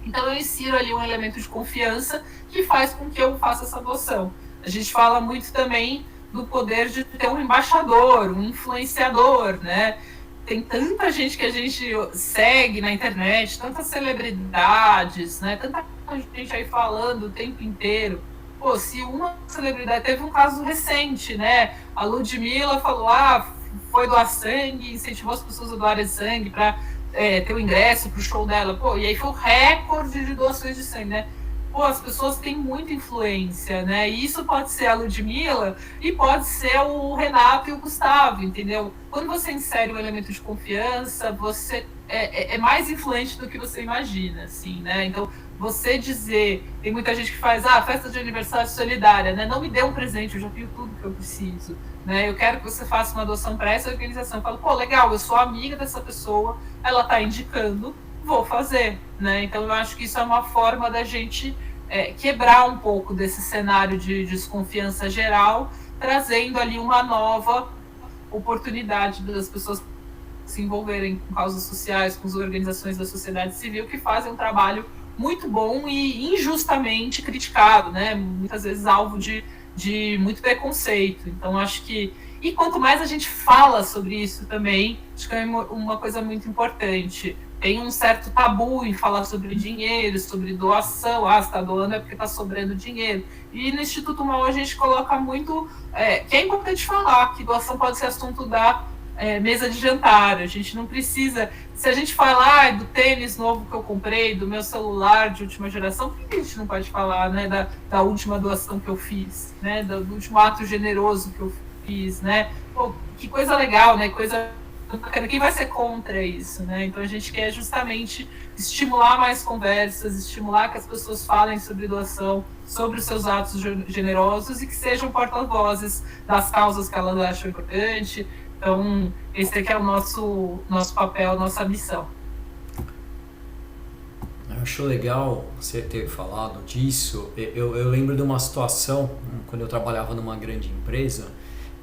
Então eu insiro ali um elemento de confiança que faz com que eu faça essa doação. A gente fala muito também do poder de ter um embaixador, um influenciador, né? Tem tanta gente que a gente segue na internet, tantas celebridades, né? Tanta gente aí falando o tempo inteiro. Pô, se uma celebridade... Teve um caso recente, né? A Ludmilla falou, foi doar sangue, incentivou as pessoas a doarem sangue para ter o ingresso pro show dela. Pô, e aí foi o recorde de doações de sangue, né? Pô, as pessoas têm muita influência, né? E isso pode ser a Ludmilla e pode ser o Renato e o Gustavo, entendeu? Quando você insere um elemento de confiança, você é mais influente do que você imagina, assim, né? Então, você dizer... Tem muita gente que faz, festa de aniversário solidária, né? Não me dê um presente, eu já tenho tudo que eu preciso, né? Eu quero que você faça uma doação para essa organização. Eu falo, pô, legal, eu sou amiga dessa pessoa, ela tá indicando, vou fazer, né? Então, eu acho que isso é uma forma da gente quebrar um pouco desse cenário de desconfiança geral, trazendo ali uma nova oportunidade das pessoas se envolverem com causas sociais, com as organizações da sociedade civil que fazem um trabalho muito bom e injustamente criticado, né? Muitas vezes alvo de muito preconceito. Então, acho que... E quanto mais a gente fala sobre isso também, acho que é uma coisa muito importante. Tem um certo tabu em falar sobre dinheiro, sobre doação. Você está doando é porque está sobrando dinheiro. E no Instituto MOL a gente coloca muito... que é importante falar que doação pode ser assunto da mesa de jantar. A gente não precisa... Se a gente falar do tênis novo que eu comprei, do meu celular de última geração, por que a gente não pode falar, né, da última doação que eu fiz, né, do último ato generoso que eu fiz, né? Pô, que coisa legal, né? Coisa... Quem vai ser contra isso, né? Então a gente quer justamente estimular mais conversas, estimular que as pessoas falem sobre doação, sobre os seus atos generosos e que sejam porta-vozes das causas que elas acham importante. Então esse aqui é o nosso papel, nossa missão. Eu acho legal você ter falado disso. Eu lembro de uma situação, quando eu trabalhava numa grande empresa,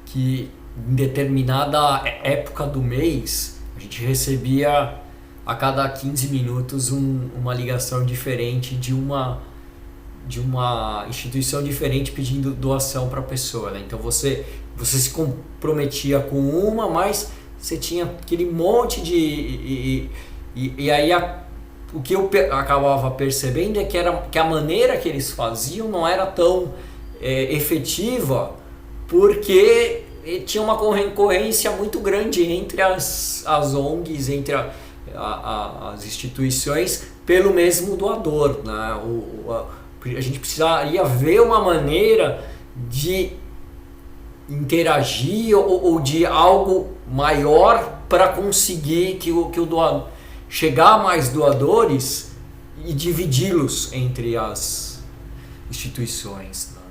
que em determinada época do mês a gente recebia a cada 15 minutos uma ligação diferente de uma instituição diferente pedindo doação para a pessoa, né? Então você se comprometia com uma, mas você tinha aquele monte de... E aí o que eu acabava percebendo é que a maneira que eles faziam não era tão efetiva, porque tinha uma concorrência muito grande entre as ONGs, entre as instituições, pelo mesmo doador, né? A gente precisaria ver uma maneira de interagir ou de algo maior para conseguir que o doador chegar a mais doadores e dividi-los entre as instituições, né?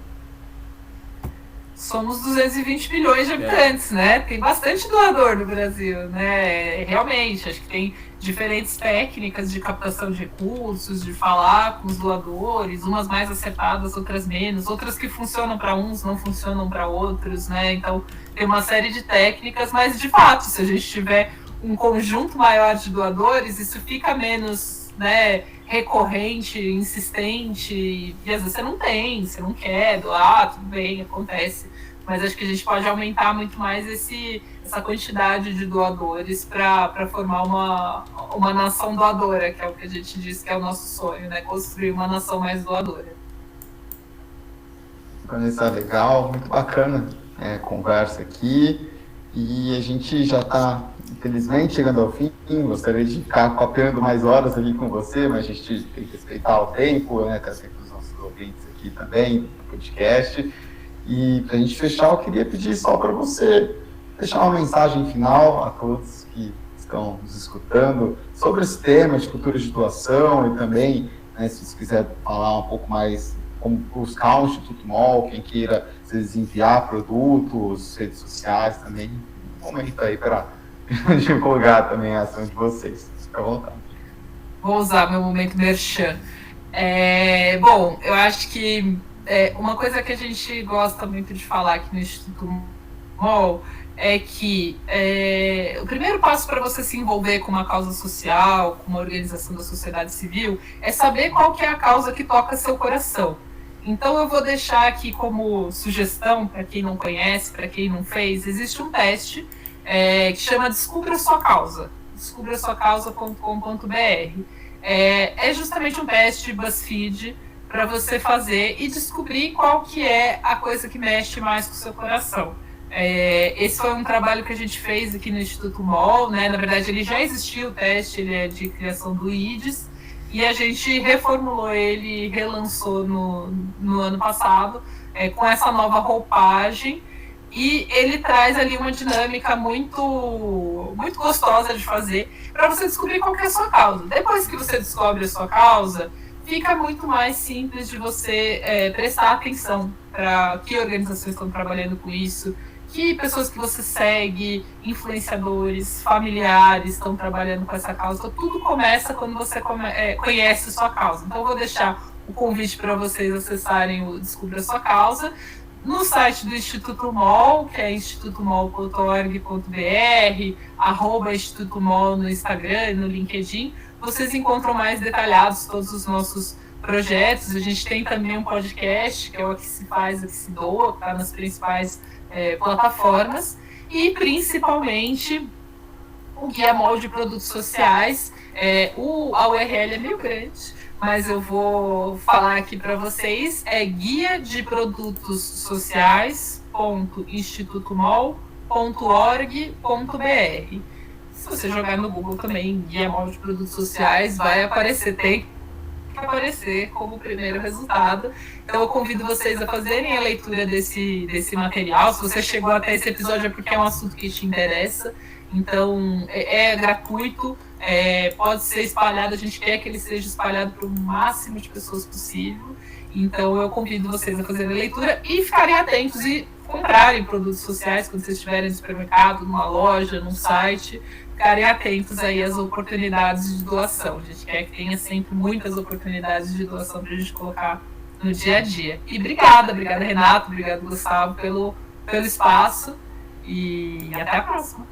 Somos 220 milhões de habitantes, né? Tem bastante doador no Brasil, né? Realmente, acho que tem diferentes técnicas de captação de recursos, de falar com os doadores, umas mais acertadas, outras menos, outras que funcionam para uns, não funcionam para outros, né? Então, tem uma série de técnicas, mas, de fato, se a gente tiver um conjunto maior de doadores, isso fica menos, né, recorrente, insistente, e às vezes você não quer doar, tudo bem, acontece, mas acho que a gente pode aumentar muito mais essa quantidade de doadores para formar uma nação doadora, que é o que a gente diz que é o nosso sonho, né, construir uma nação mais doadora. Vanessa, legal, muito bacana conversa aqui, e a gente já está, infelizmente, chegando ao fim. Gostaria de ficar papeando mais horas ali com você, mas a gente tem que respeitar o tempo, né? Até para os nossos ouvintes aqui também, no podcast. E para a gente fechar, eu queria pedir só para você deixar uma mensagem final a todos que estão nos escutando sobre esse tema de cultura de doação e também, né, se você quiser falar um pouco mais como buscar o Instituto MOL, quem queira enviar produtos, redes sociais também, um momento aí para divulgar também a ação de vocês. Fica à vontade. Vou usar meu momento merchan. Bom, eu acho que uma coisa que a gente gosta muito de falar aqui no Instituto MOL é que o primeiro passo para você se envolver com uma causa social, com uma organização da sociedade civil, é saber qual que é a causa que toca seu coração. Então eu vou deixar aqui como sugestão, para quem não conhece, para quem não fez, existe um teste que chama Descubra Sua Causa, descubrasuacausa.com.br. É justamente um teste BuzzFeed para você fazer e descobrir qual que é a coisa que mexe mais com o seu coração. Esse foi um trabalho que a gente fez aqui no Instituto MOL, né? Na verdade, ele já existiu, o teste, ele é de criação do IDES, e a gente reformulou ele, relançou no ano passado, com essa nova roupagem, e ele traz ali uma dinâmica muito, muito gostosa de fazer, para você descobrir qual que é a sua causa. Depois que você descobre a sua causa, fica muito mais simples de você prestar atenção para que organizações estão trabalhando com isso, que pessoas que você segue, influenciadores, familiares estão trabalhando com essa causa. Tudo começa quando você conhece a sua causa. Então eu vou deixar o convite para vocês acessarem o Descubra a Sua Causa no site do Instituto MOL, que é institutomol.org.br, @Instituto MOL no Instagram e no LinkedIn. Vocês encontram mais detalhados todos os nossos projetos. A gente tem também um podcast, que é o Que Se Faz, O Que Se Doa, que está nas principais plataformas, e principalmente o Guia MOL de Produtos Sociais. A URL é meio grande, mas eu vou falar aqui para vocês, guia de produtos sociais.institutomol.org.br. Se você jogar no Google também, Guia MOL de Produtos Sociais, vai aparecer, tem que aparecer como primeiro resultado. Então eu convido vocês a fazerem a leitura desse material. Se você chegou até esse episódio é porque é um assunto que te interessa. Então é gratuito, pode ser espalhado, a gente quer que ele seja espalhado para o máximo de pessoas possível. Então eu convido vocês a fazerem a leitura e ficarem atentos e comprarem produtos sociais quando vocês estiverem no supermercado, numa loja, num site. Ficarem atentos aí às oportunidades de doação. A gente quer que tenha sempre muitas oportunidades de doação para a gente colocar no dia a dia. E obrigada Renato, obrigado Gustavo pelo espaço, e até a próxima.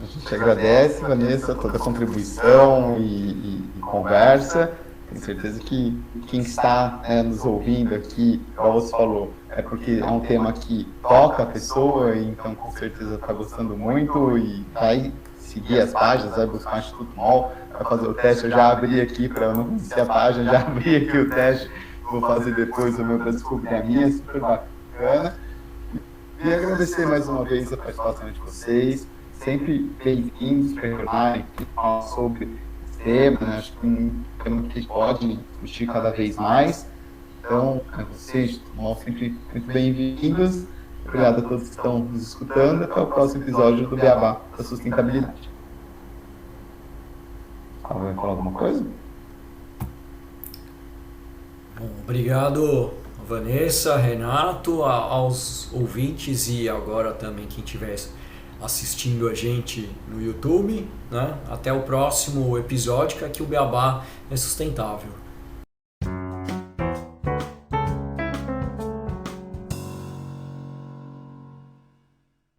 A gente agradece, Vanessa, toda a contribuição e conversa. Tenho certeza que quem está nos ouvindo aqui, como você falou, é porque é um tema que toca a pessoa, e então com certeza está gostando muito e vai seguir as páginas, vai buscar o Instituto MOL, vai fazer o teste. Eu já abri aqui para não conhecer a página, já abri aqui o teste, vou fazer depois o meu para descobrir a minha, super bacana. E agradecer mais uma vez a participação de vocês, sempre bem-vindos para retornarem sobre esse tema, né? Acho que é um tema que a gente pode discutir cada vez mais. Então, vocês sempre muito bem-vindos. Obrigado a todos que estão nos escutando. Até o próximo episódio do Beabá da Sustentabilidade. Vai falar alguma coisa? Bom, obrigado, Vanessa, Renato, aos ouvintes e agora também quem estiver assistindo a gente no YouTube, né? Até o próximo episódio, que aqui o Beabá é sustentável.